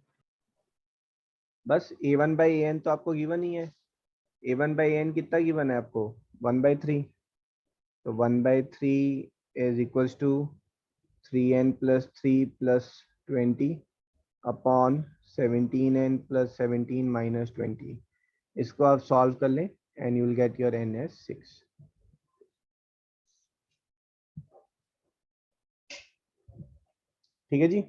Speaker 1: बस a1/an तो आपको गिवन ही है, a1/an कितना गिवन है आपको? 1/3। तो 1/3 is equals to 3n + 3 + 20 upon 17n + 17 - 20। इसको आप सॉल्व कर लें and you will get your n as 6। ठीक है जी।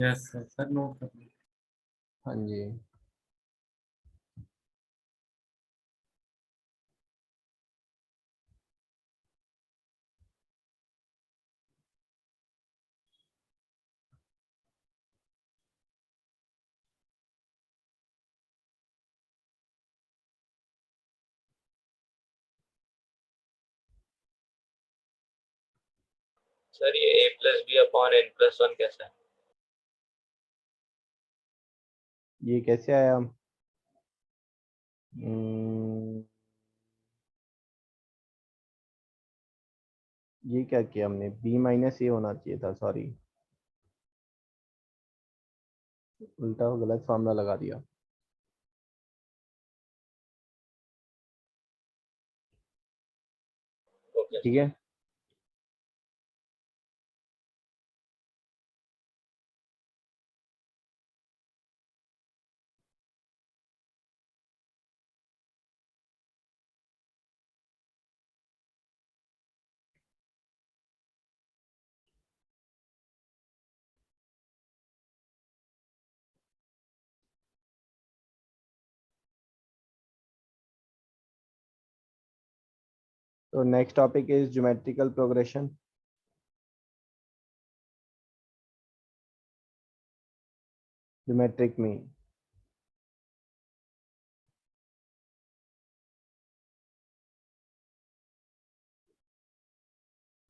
Speaker 4: यस सर, सर नोट कर लीजिए।
Speaker 1: हाँ जी,
Speaker 5: सर ये a+b/n+1 कैसा है?
Speaker 1: ये कैसे आया? ये क्या किया हमने? b - a होना चाहिए था, सॉरी, उल्टा गलत फॉर्मूला लगा दिया।
Speaker 5: ओके।
Speaker 1: ठीक है, तो next topic is geometrical progression. Geometric mean,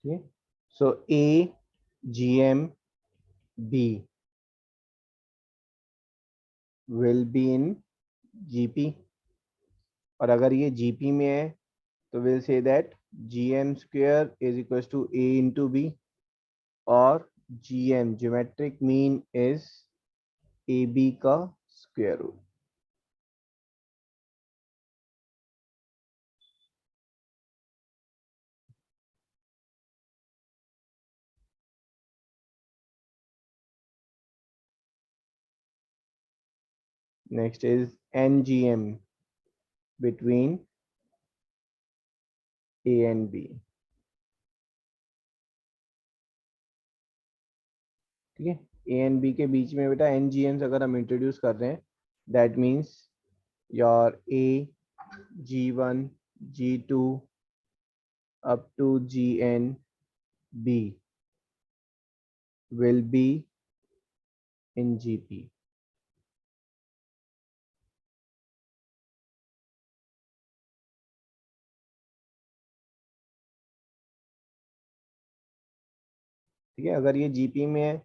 Speaker 1: ठीक है। सो a gm b will be in gp, और अगर ये gp में है तो will say that gm² is equal to a into B, और gm geometric mean is ab का square root. Next is NGM between A and B. ठीक है, A and B के बीच में बेटा NGMs अगर हम इंट्रोड्यूस कर रहे हैं, that means your A, G1, G2 up to GN B will be in GP. ठीक है, अगर ये GP में है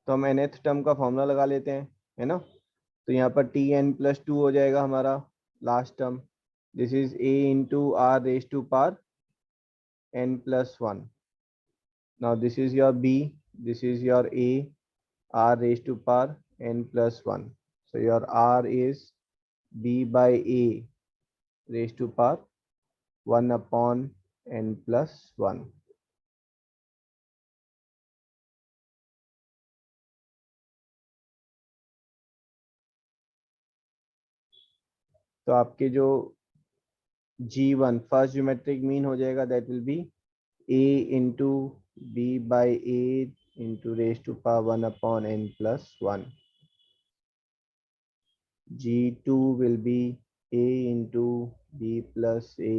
Speaker 1: तो हम nth टर्म का फॉर्मूला लगा लेते हैं, है ना। तो यहाँ पर Tn+2 हो जाएगा हमारा last term. This is A into R raised to power n+1. Now this is your B, this is your A, R raised to power n+1. So your R is B by A raised to power 1 upon n+1. तो आपके जो G1 first geometric mean हो जाएगा, that will be A into B by A into raised to power 1 upon n+1. G2 will be A into B plus A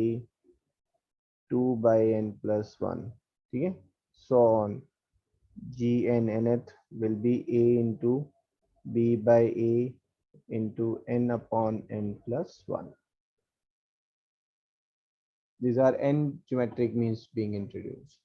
Speaker 1: 2 by n+1. ठीक है, so on. Gn nth will be A into B by A into n upon n+1. These are n geometric means being introduced.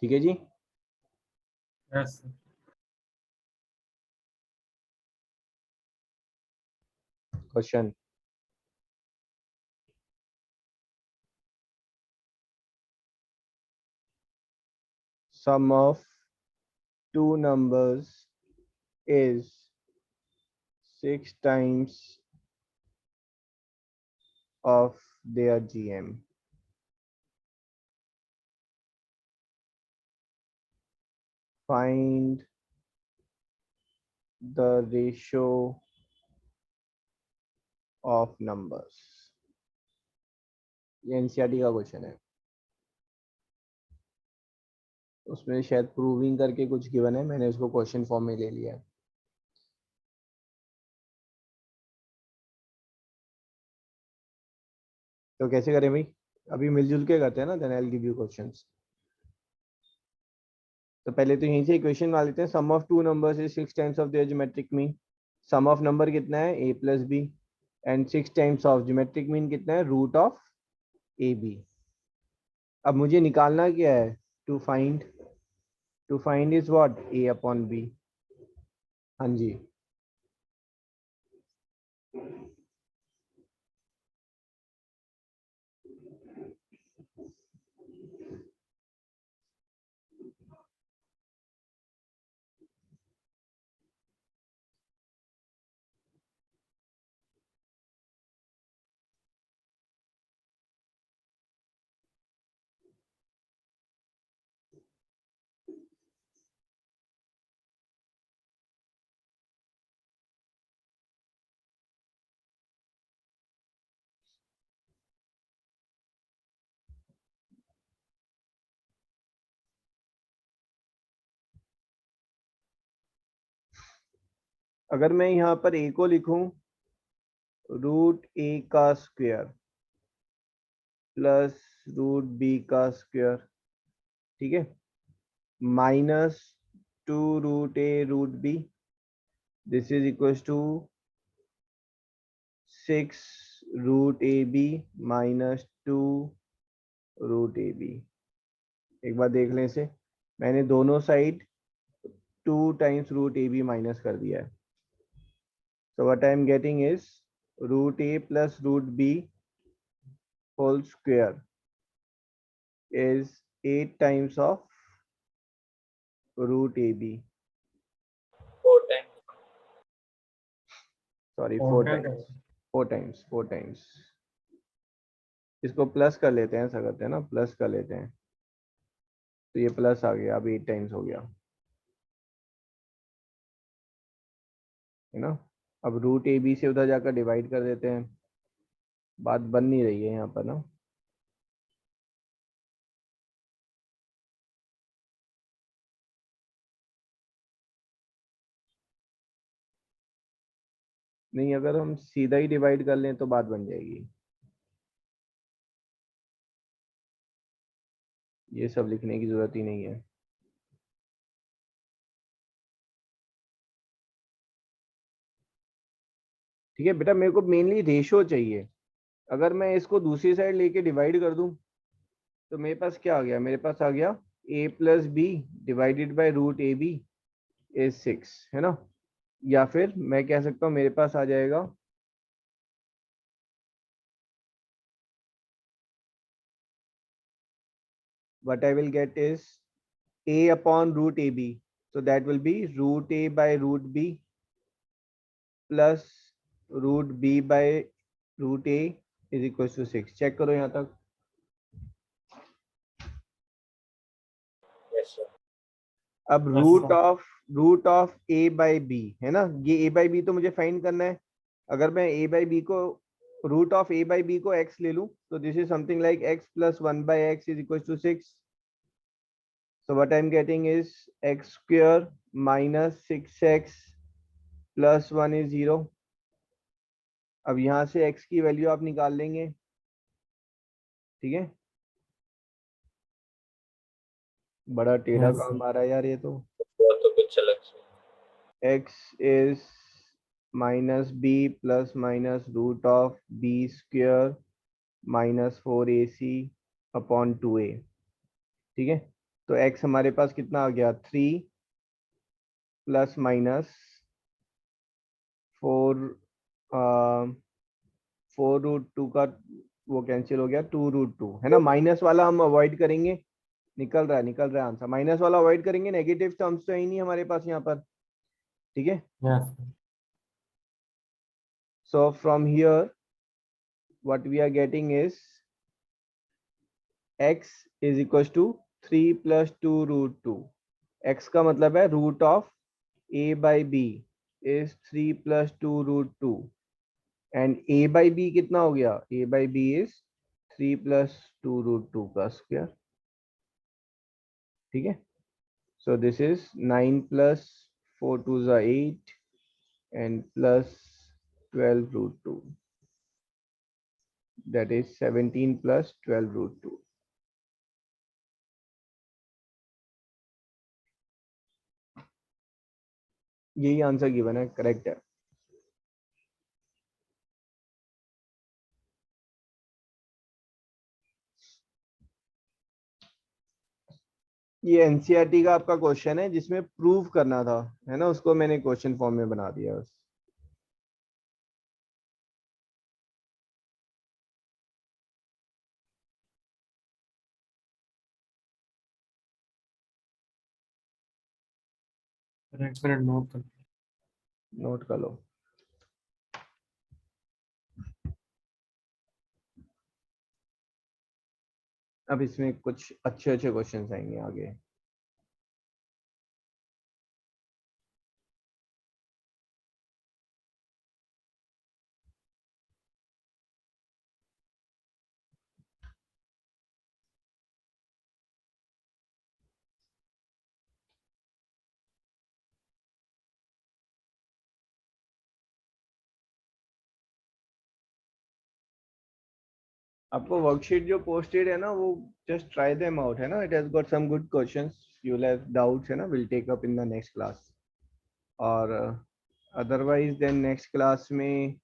Speaker 1: ठीक है जी.
Speaker 4: Yes.
Speaker 1: Question. Sum of two numbers is 6 times of their GM. Find the ratio of numbers. ये NCERT का question है, उसमें शायद proving करके कुछ given है, मैंने उसको क्वेश्चन फॉर्म में ले लिया है. तो कैसे करें भाई, अभी मिलजुल के करते हैं ना, then I will give you questions. तो पहले तो यहीं से इक्वेशन बना लेते हैं. Sum of two numbers is 6 times of their geometric mean. Sum of number कितना है, a plus b, and 6 times of geometric mean कितना है, रूट ऑफ ए बी. अब मुझे निकालना क्या है, to find is what, a upon b. हाँ जी, अगर मैं यहाँ पर a को लिखूं रूट a का स्क्वायर प्लस रूट b का स्क्वायर, ठीक है, minus 2 root a root b, this is equal to 6 root A B minus 2 root A B. एक बार देख लें इसे, मैंने दोनों side 2 times root A B minus कर दिया है। So what I am getting is root a plus root b whole square is 8 times of root ab.
Speaker 5: 4 times.
Speaker 1: Sorry,
Speaker 4: और
Speaker 1: 4
Speaker 4: क्या
Speaker 1: times. 4 times. इसको प्लस कर लेते हैं, ऐसा करते हैं ना, प्लस कर लेते हैं, तो ये प्लस आ गया, अब 8 टाइम्स हो गया, है ना। अब रूट ए बी से उधर जाकर डिवाइड कर देते हैं, बात बन नहीं रही है यहाँ पर ना। नहीं, अगर हम सीधा ही डिवाइड कर लें तो बात बन जाएगी। ये सब लिखने की जरूरत ही नहीं है। ठीक है बेटा, मेरे को मेनली रेशो चाहिए। अगर मैं इसको दूसरी साइड लेके डिवाइड कर दूं तो मेरे पास क्या आ गया, मेरे पास आ गया a plus B divided by root A B is 6, है ना। या फिर मैं कह सकता हूँ मेरे पास आ जाएगा what I will get is a upon root ab, so that will be root a by root b plus root b by root a is equals to 6। Check करो यहाँ तक।
Speaker 5: Yes, sir.
Speaker 1: अब root of a by B है ना, ये a by B तो मुझे find करना है। अगर मैं a बाई बी को root of a by B को x ले लूं तो this is something like x plus 1 by X is equal to 6। So what I am getting is x square minus 6x plus 1 is 0। अब यहाँ से x की value आप निकाल लेंगे, ठीक है। बड़ा टेढ़ा
Speaker 4: Yes,
Speaker 1: काम आ रहा है यार ये तो।
Speaker 5: वो तो कुछ अलग से।
Speaker 1: x is minus b plus minus root of b square minus 4ac upon 2a। ठीक है, तो x हमारे पास कितना आ गया, 3 प्लस माइनस 4 4√2 का वो कैंसिल हो गया, 2√2 है ना। माइनस वाला हम अवॉइड करेंगे, निकल रहा है आंसर। माइनस वाला अवॉइड करेंगे, नेगेटिव टर्म्स तो है ही नहीं हमारे पास यहाँ पर, ठीक है।
Speaker 4: yes,
Speaker 1: So from here what we are getting is x is equals to 3 plus 2√2। x का मतलब है root of a by b is 3 plus 2√2 and a by b कितना हो गया, a by b is 3 plus 2√2 का square, ठीक है। So this is 9 plus 4 2s are 8 and plus 12√2, that is 17 plus 12√2। यही आंसर गिवन है, करेक्ट है। ये एनसीईआरटी का आपका क्वेश्चन है जिसमें प्रूव करना था, है ना, उसको मैंने क्वेश्चन फॉर्म में बना दिया बस।
Speaker 4: एक मिनट नोट कर।
Speaker 1: नोट कर लो। अब इसमें कुछ अच्छे अच्छे क्वेश्चंस आएंगे आगे। आपको वर्कशीट जो पोस्टेड है ना वो जस्ट ट्राई देम आउट, है ना। It has got some good questions, you will have doubts, है ना, will take up in the next class. और अदरवाइज देन नेक्स्ट क्लास में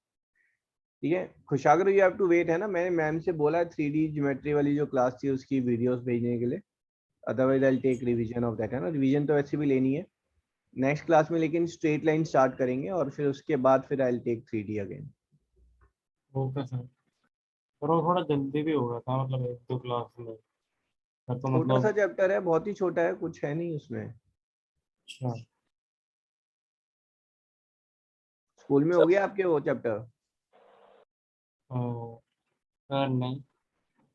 Speaker 1: ठीक है खुशागर, यू हैव टू वेट है ना, मैंने मैम से बोला है 3D ज्योमेट्री वाली जो क्लास थी उसकी वीडियोस भेजने के लिए, otherwise I take revision of that, है ना, रिवीजन तो वैसे भी लेनी है नेक्स्ट क्लास में, लेकिन स्ट्रेट लाइन स्टार्ट करेंगे और फिर उसके बाद फिर I take 3D again.
Speaker 4: Okay sir. पर वो थोड़ा जल्दी भी हो गया था, मतलब 1-2 क्लास में। तो
Speaker 1: छोटा सा
Speaker 4: मतलब
Speaker 1: चैप्टर है, बहुत ही छोटा है, कुछ है नहीं उसमें।
Speaker 4: अच्छा।
Speaker 1: स्कूल में हो
Speaker 5: सब
Speaker 1: गया आपके वो चैप्टर?
Speaker 4: ओ, सर नहीं,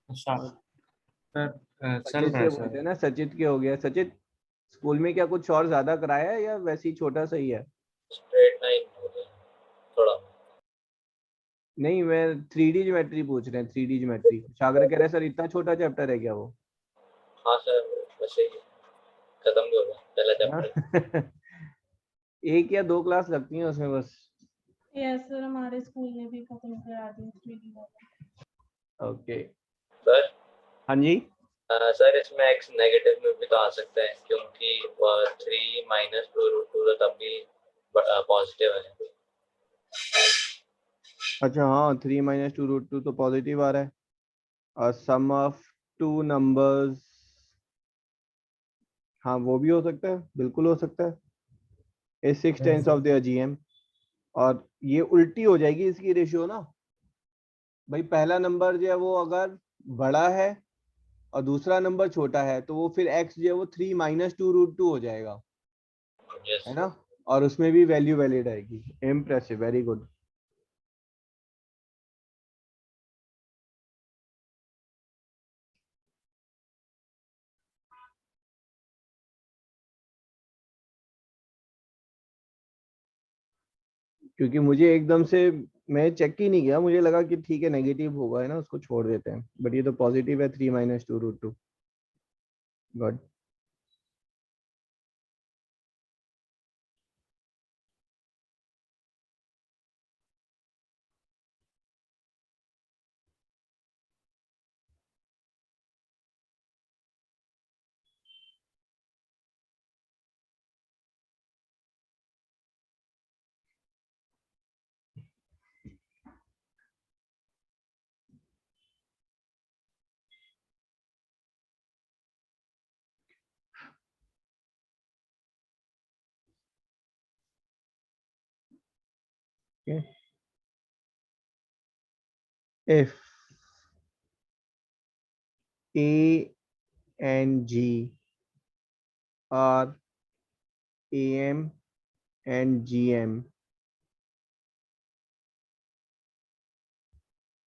Speaker 4: शायद सर चल
Speaker 1: सचित
Speaker 4: रहा
Speaker 1: से
Speaker 4: है
Speaker 1: बोलते
Speaker 4: सर।
Speaker 1: हैं ना, सचित के हो गया। सचित, स्कूल में क्या कुछ और ज्यादा कराया है या वैसे ही छोटा सा ही है?
Speaker 5: स्ट्रेट लाइन हो गया थोड़ा।
Speaker 1: नहीं, मैं 3D ज्योमेट्री पूछ रहे हैं, 3D ज्योमेट्री। सागर कह रहे सर इतना छोटा चैप्टर है क्या वो?
Speaker 5: हाँ सर, वैसे ही खत्म भी हो गया पहला चैप्टर।
Speaker 1: हाँ। एक या दो क्लास लगती हैं उसमें बस।
Speaker 2: यस सर, हमारे स्कूल ने भी खत्म करा दिया 3D वाला।
Speaker 1: ओके।
Speaker 5: सर
Speaker 1: हाँ जी।
Speaker 5: सर इसमें एक्स नेगेटिव में भी तो आ सकता है, क्योंकि 3 - 2√2 तब भी पॉजिटिव है।
Speaker 1: अच्छा हाँ, 3 - 2√2 तो पॉजिटिव आ रहा है। और सम ऑफ टू नंबर्स, हाँ वो भी हो सकता है, बिल्कुल हो सकता है। ए 6/10 ऑफ द GM। और ये उल्टी हो जाएगी इसकी रेशियो ना भाई, पहला नंबर जो है वो अगर बड़ा है और दूसरा नंबर छोटा है तो वो फिर x जो है वो 3 - 2√2 हो जाएगा, है
Speaker 5: यस।
Speaker 1: ना। और उसमें भी वैल्यू वैलिड आएगी। Impressive, very good. क्योंकि मुझे एकदम से, मैं चेक ही नहीं किया, मुझे लगा कि ठीक है नेगेटिव होगा, है ना, उसको छोड़ देते हैं, बट ये तो पॉजिटिव है 3 - 2√2। Good. If A and G are AM and GM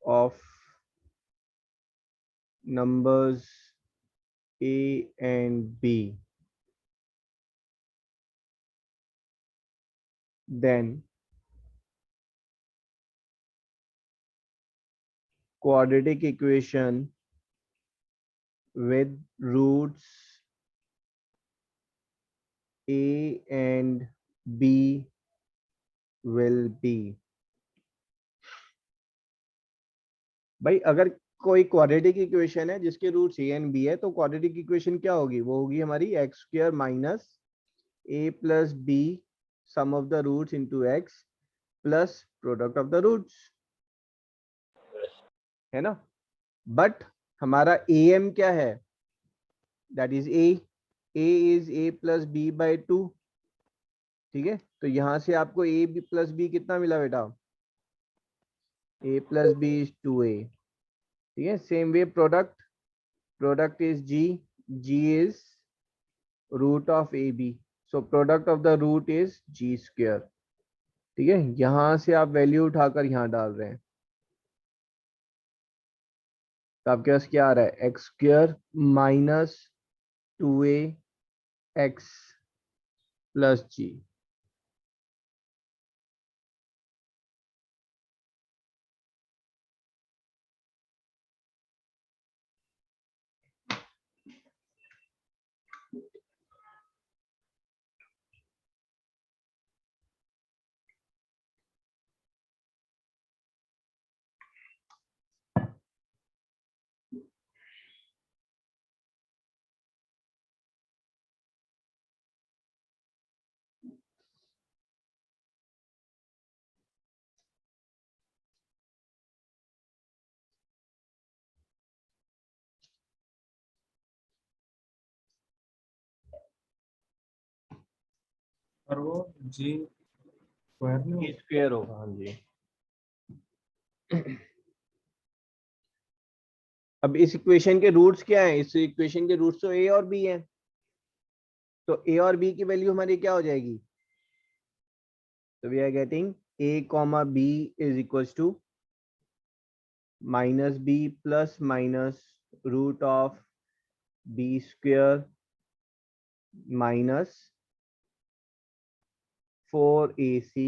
Speaker 1: of numbers A and B, then quadratic equation with roots A and B will be। भाई अगर कोई क्वाड्रेटिक इक्वेशन है जिसके रूट्स ए एंड बी है तो quadratic equation क्या होगी? वो होगी हमारी x² minus a plus B sum of the roots into x plus product of the roots, है ना। बट हमारा am क्या है? That is a is a plus B by 2। ठीक है, तो यहां से आपको a b प्लस बी कितना मिला बेटा? a plus B is 2a। ठीक है, same way product is g is root of A B, so product of the root is g²। ठीक है, यहां से आप वैल्यू उठाकर यहां डाल रहे हैं तो आपके पास क्या आ रहा है? x² minus 2ax plus g।
Speaker 4: और वो जी स्क्वायर में
Speaker 1: ए स्क्वायर होगा। हाँ जी। अब इस इक्वेशन के रूट्स क्या है? इस इक्वेशन के रूट्स तो ए और बी है, तो ए और बी की वैल्यू हमारी क्या हो जाएगी? तो we are getting A comma B is equals to minus B plus minus root of B square minus 4ac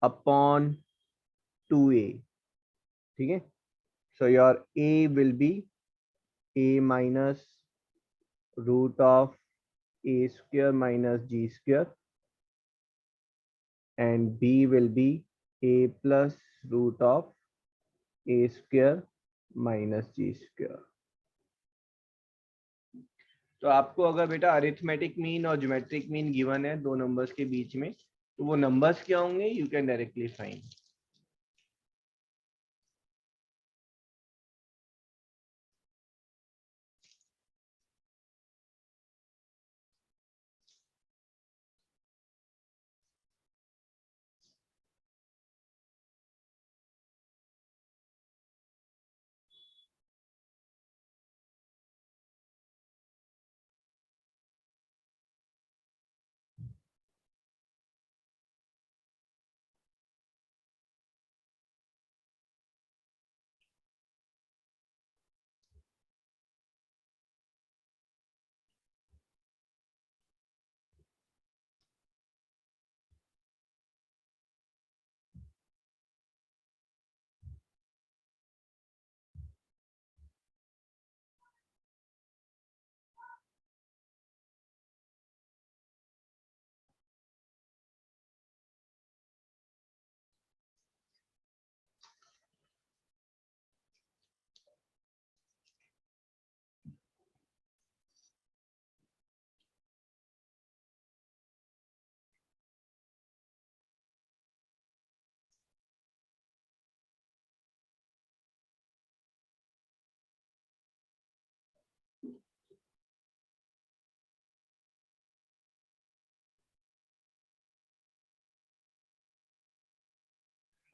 Speaker 1: upon 2a। ठीक है, so your a will be a minus root of a square minus g square and b will be a plus root of a square minus g square। तो आपको अगर बेटा arithmetic mean और geometric mean given है दो numbers के बीच में, तो वो नंबर्स क्या होंगे? You can directly find.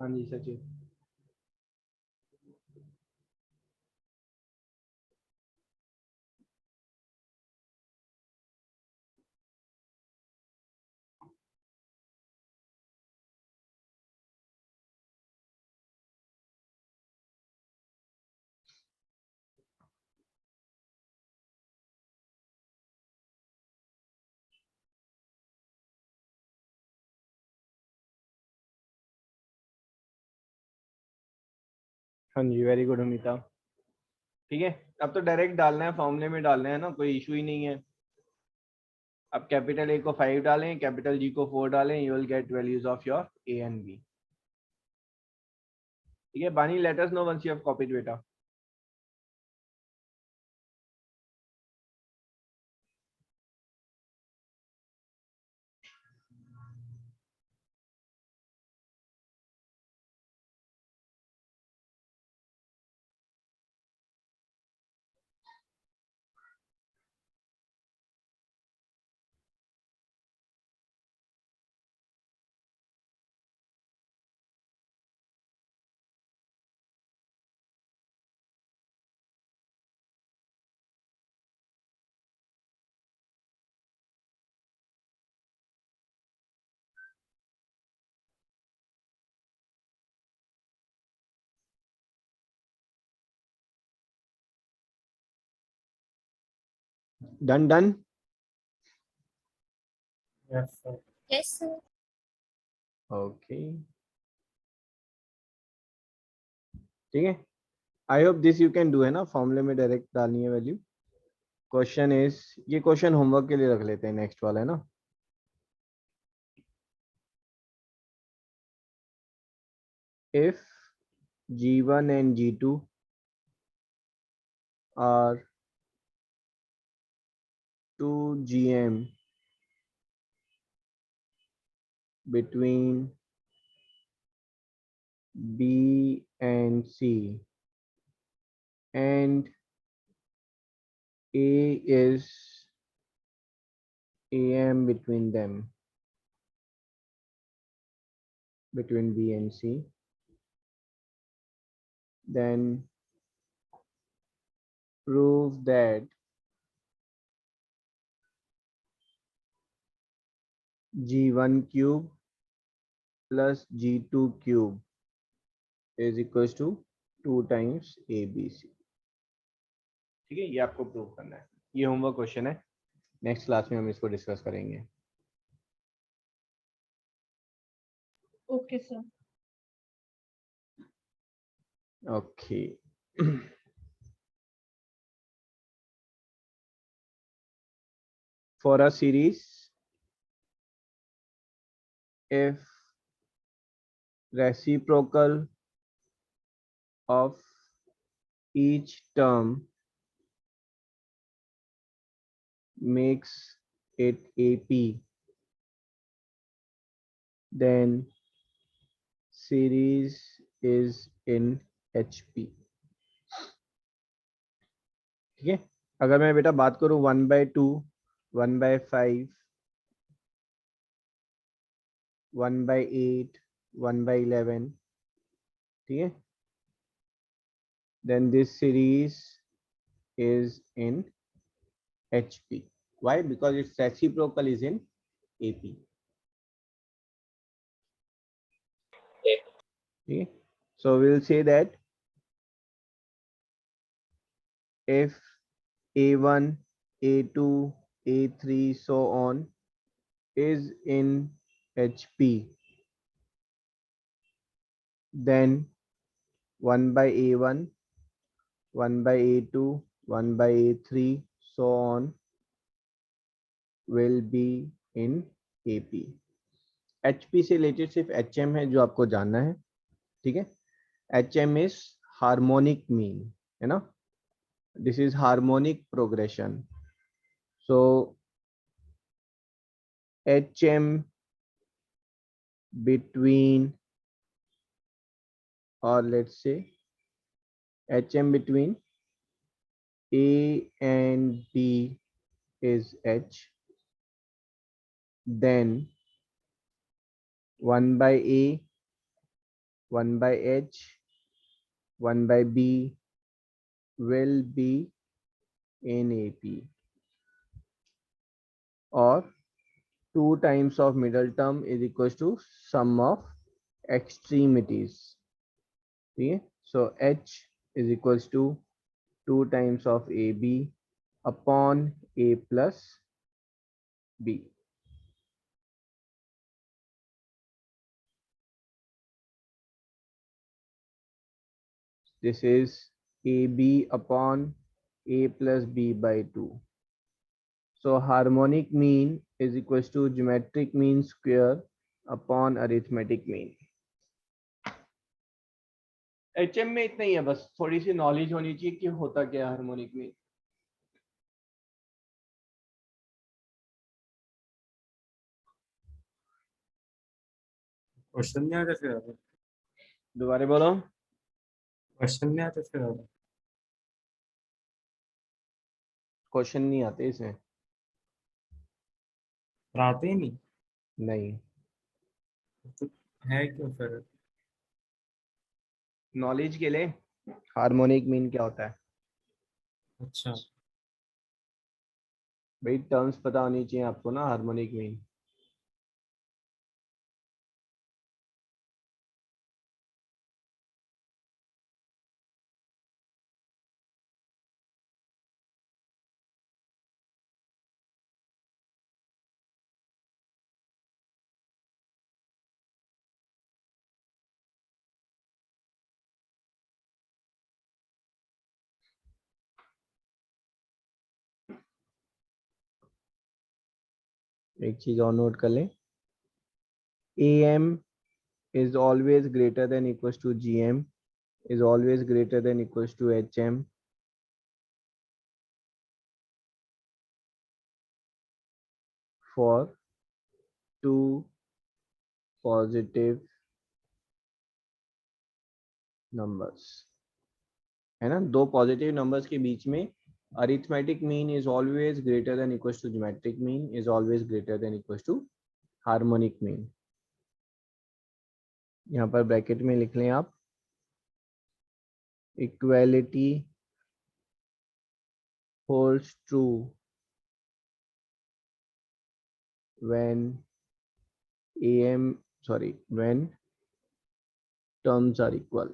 Speaker 1: हाँ जी सचिन। हाँ जी, वेरी गुड अमिता। ठीक है, अब तो डायरेक्ट डालना है, फॉर्मूले में डालना है ना, कोई इशू ही नहीं है। अब कैपिटल ए को 5 डालें, कैपिटल जी को 4 डालें, you will get values of your a and b. ठीक है Bani, let us know once you have copied बेटा। Done done.
Speaker 4: Yes sir.
Speaker 3: Yes, sir.
Speaker 1: Okay ठीक है, I hope this you can do है ना, फॉर्मूले में डायरेक्ट डालनी है वैल्यू। क्वेश्चन इज, ये क्वेश्चन होमवर्क के लिए रख लेते हैं, नेक्स्ट वाला है ना। If g1 and g2 are 2 gm between b and c and a is AM between them, between B and C. Then prove that G1 cube plus G2 cube is equals to 2 times ABC. ठीक है, ये आपको prove करना है. ये homework question है. Next class में हम इसको डिस्कस करेंगे.
Speaker 2: Okay sir.
Speaker 1: Okay. For a series, if reciprocal of each term makes it AP, then series is in HP. ठीक है. अगर मैं बेटा बात करूं 1/2, 1/5, 1/8, 1/11, ठीक है, then this series is in HP. Why? Because its reciprocal is in AP. Okay. So we'll say that if A1, A2, A3, so on is in HP, then 1/A1, 1/A2, 1/A3, so on will be in AP. HP से related सिर्फ HM है जो आपको जानना है. ठीक है. HM is harmonic mean, है ना. This is harmonic progression. So HM between, or let's say HM between A and B is H, then 1/A, 1/H, 1/B will be in AP, or 2 times of middle term is equals to sum of extremities. Okay, so H is equals to 2 times of AB upon A plus B. This is AB upon A plus B by 2. So harmonic mean is equals to geometric mean square upon arithmetic mean. HM में इतना ही है, बस थोड़ी सी knowledge होनी चाहिए कि होता क्या है हार्मोनिक मीन.
Speaker 4: क्वेश्चन नहीं आते फिर आप
Speaker 1: दोबारा बोलो.
Speaker 4: क्वेश्चन नहीं आते फिर आप
Speaker 1: क्वेश्चन नहीं आते इसमें.
Speaker 4: पर आते ही नहीं
Speaker 1: नहीं,
Speaker 4: तो है क्यों फिर
Speaker 1: नॉलेज के लिए. हार्मोनिक मीन क्या होता है
Speaker 4: अच्छा
Speaker 1: भाई, टर्म्स पता होनी चाहिए आपको ना. हार्मोनिक मीन एक चीज और नोट कर लें. AM is always greater than equals to GM is always greater than equals to HM. For 2 positive numbers, है ना. 2 पॉजिटिव नंबर्स के बीच में arithmetic mean is always greater than equals to geometric mean is always greater than equals to harmonic mean. यहाँ पर bracket में लिख लें आप, equality holds true when when terms are equal.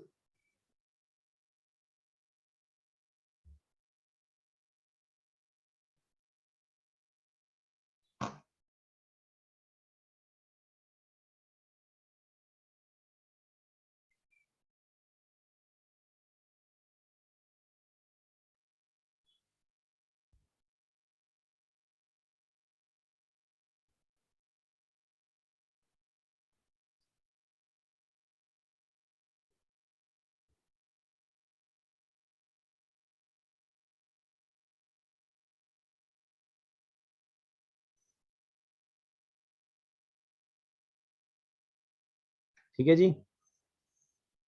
Speaker 1: ठीक है जी।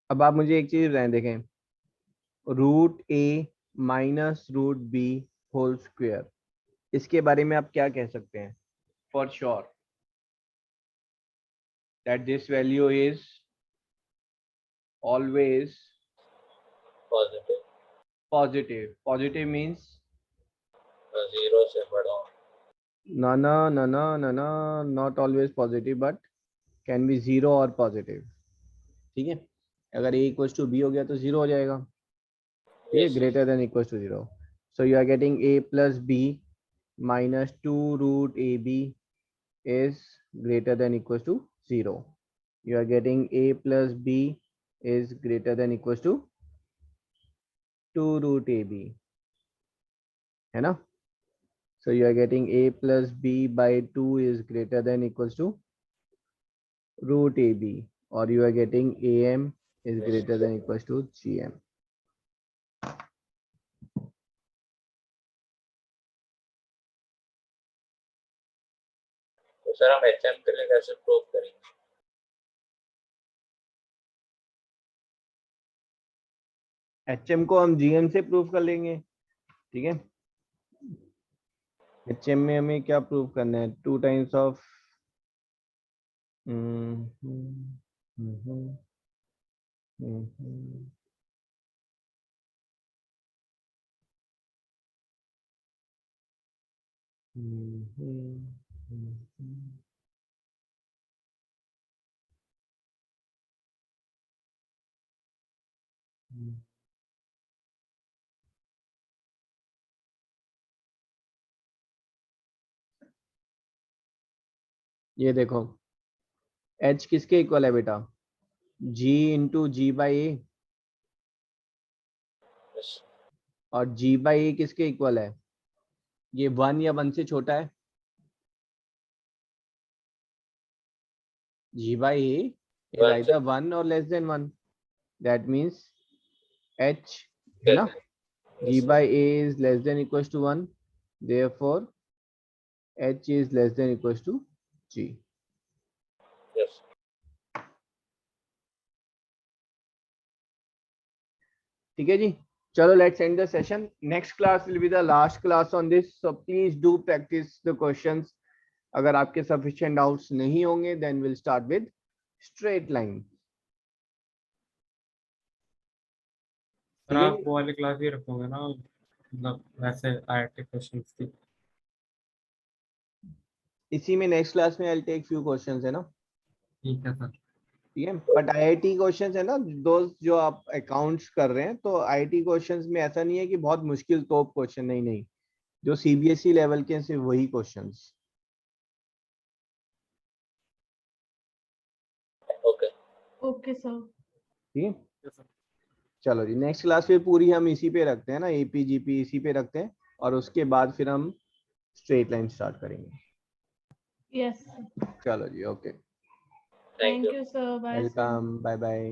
Speaker 1: अब आप मुझे एक चीज देखें, root a minus root b whole square, इसके बारे में आप क्या कह सकते हैं? For sure that this value is always
Speaker 5: positive,
Speaker 1: positive. Positive means
Speaker 5: 0 से बड़ा.
Speaker 1: no, not always positive but can be 0 और पॉजिटिव. ठीक है, अगर a इक्वल टू बी हो गया तो 0 हो जाएगा. ठीक है, greater than equal to 0. So you are getting a plus B minus 2 root ab is greater than equals to 0. You are getting a plus b is greater than equals to 2 root ab, है ना? So you are getting a plus b by 2 is greater than equals to root ab, or you are getting am is greater than equals to gm.
Speaker 5: तो sir हम HM के लिए कैसे prove करेंगे?
Speaker 1: HM को हम GM से prove कर लेंगे. ठीक है, HM में हमें क्या प्रूव करना है? 2 टाइम्स ऑफ ये देखो, H किसके इक्वल है बेटा? G इंटू जी बाई ए, और G बाई ए किसके इक्वल है? ये 1 या 1 से छोटा है? G by A is either 1 or less than 1. That means H, है ना? G by A is less than equals to 1. Therefore, H is less than equals to G.
Speaker 5: Yes.
Speaker 1: ठीक है जी, चलो let's end the session. Next class will be the last class on this. So please do practice the questions. अगर आपके sufficient doubts नहीं होंगे, then we'll start with straight line.
Speaker 4: Sir आप वो वाली क्लास ही रखोगे ना, मतलब वैसे IIT क्वेश्चंस की?
Speaker 1: इसी में नेक्स्ट क्लास में I'll take few questions, है ना?
Speaker 4: ठीक है सर.
Speaker 1: ठीक है, बट IIT क्वेश्चंस है ना दोस्त, जो आप अकाउंट्स कर रहे हैं, तो IIT क्वेश्चंस में ऐसा नहीं है कि बहुत मुश्किल तोप क्वेश्चन, नहीं, जो CBSE लेवल के हैं सिर्फ वही क्वेश्चंस.
Speaker 5: Okay
Speaker 2: okay sir.
Speaker 1: ठीक है, चलो जी, नेक्स्ट क्लास फिर पूरी हम इसी पे रखते हैं ना, AP GP इसी पे रखते हैं, और उसके बाद फिर हम स्ट्रेट लाइन स्टार्ट करेंगे.
Speaker 2: यस.
Speaker 1: चलो जी, okay,
Speaker 2: thank you sir. Bye.
Speaker 1: Welcome, bye bye.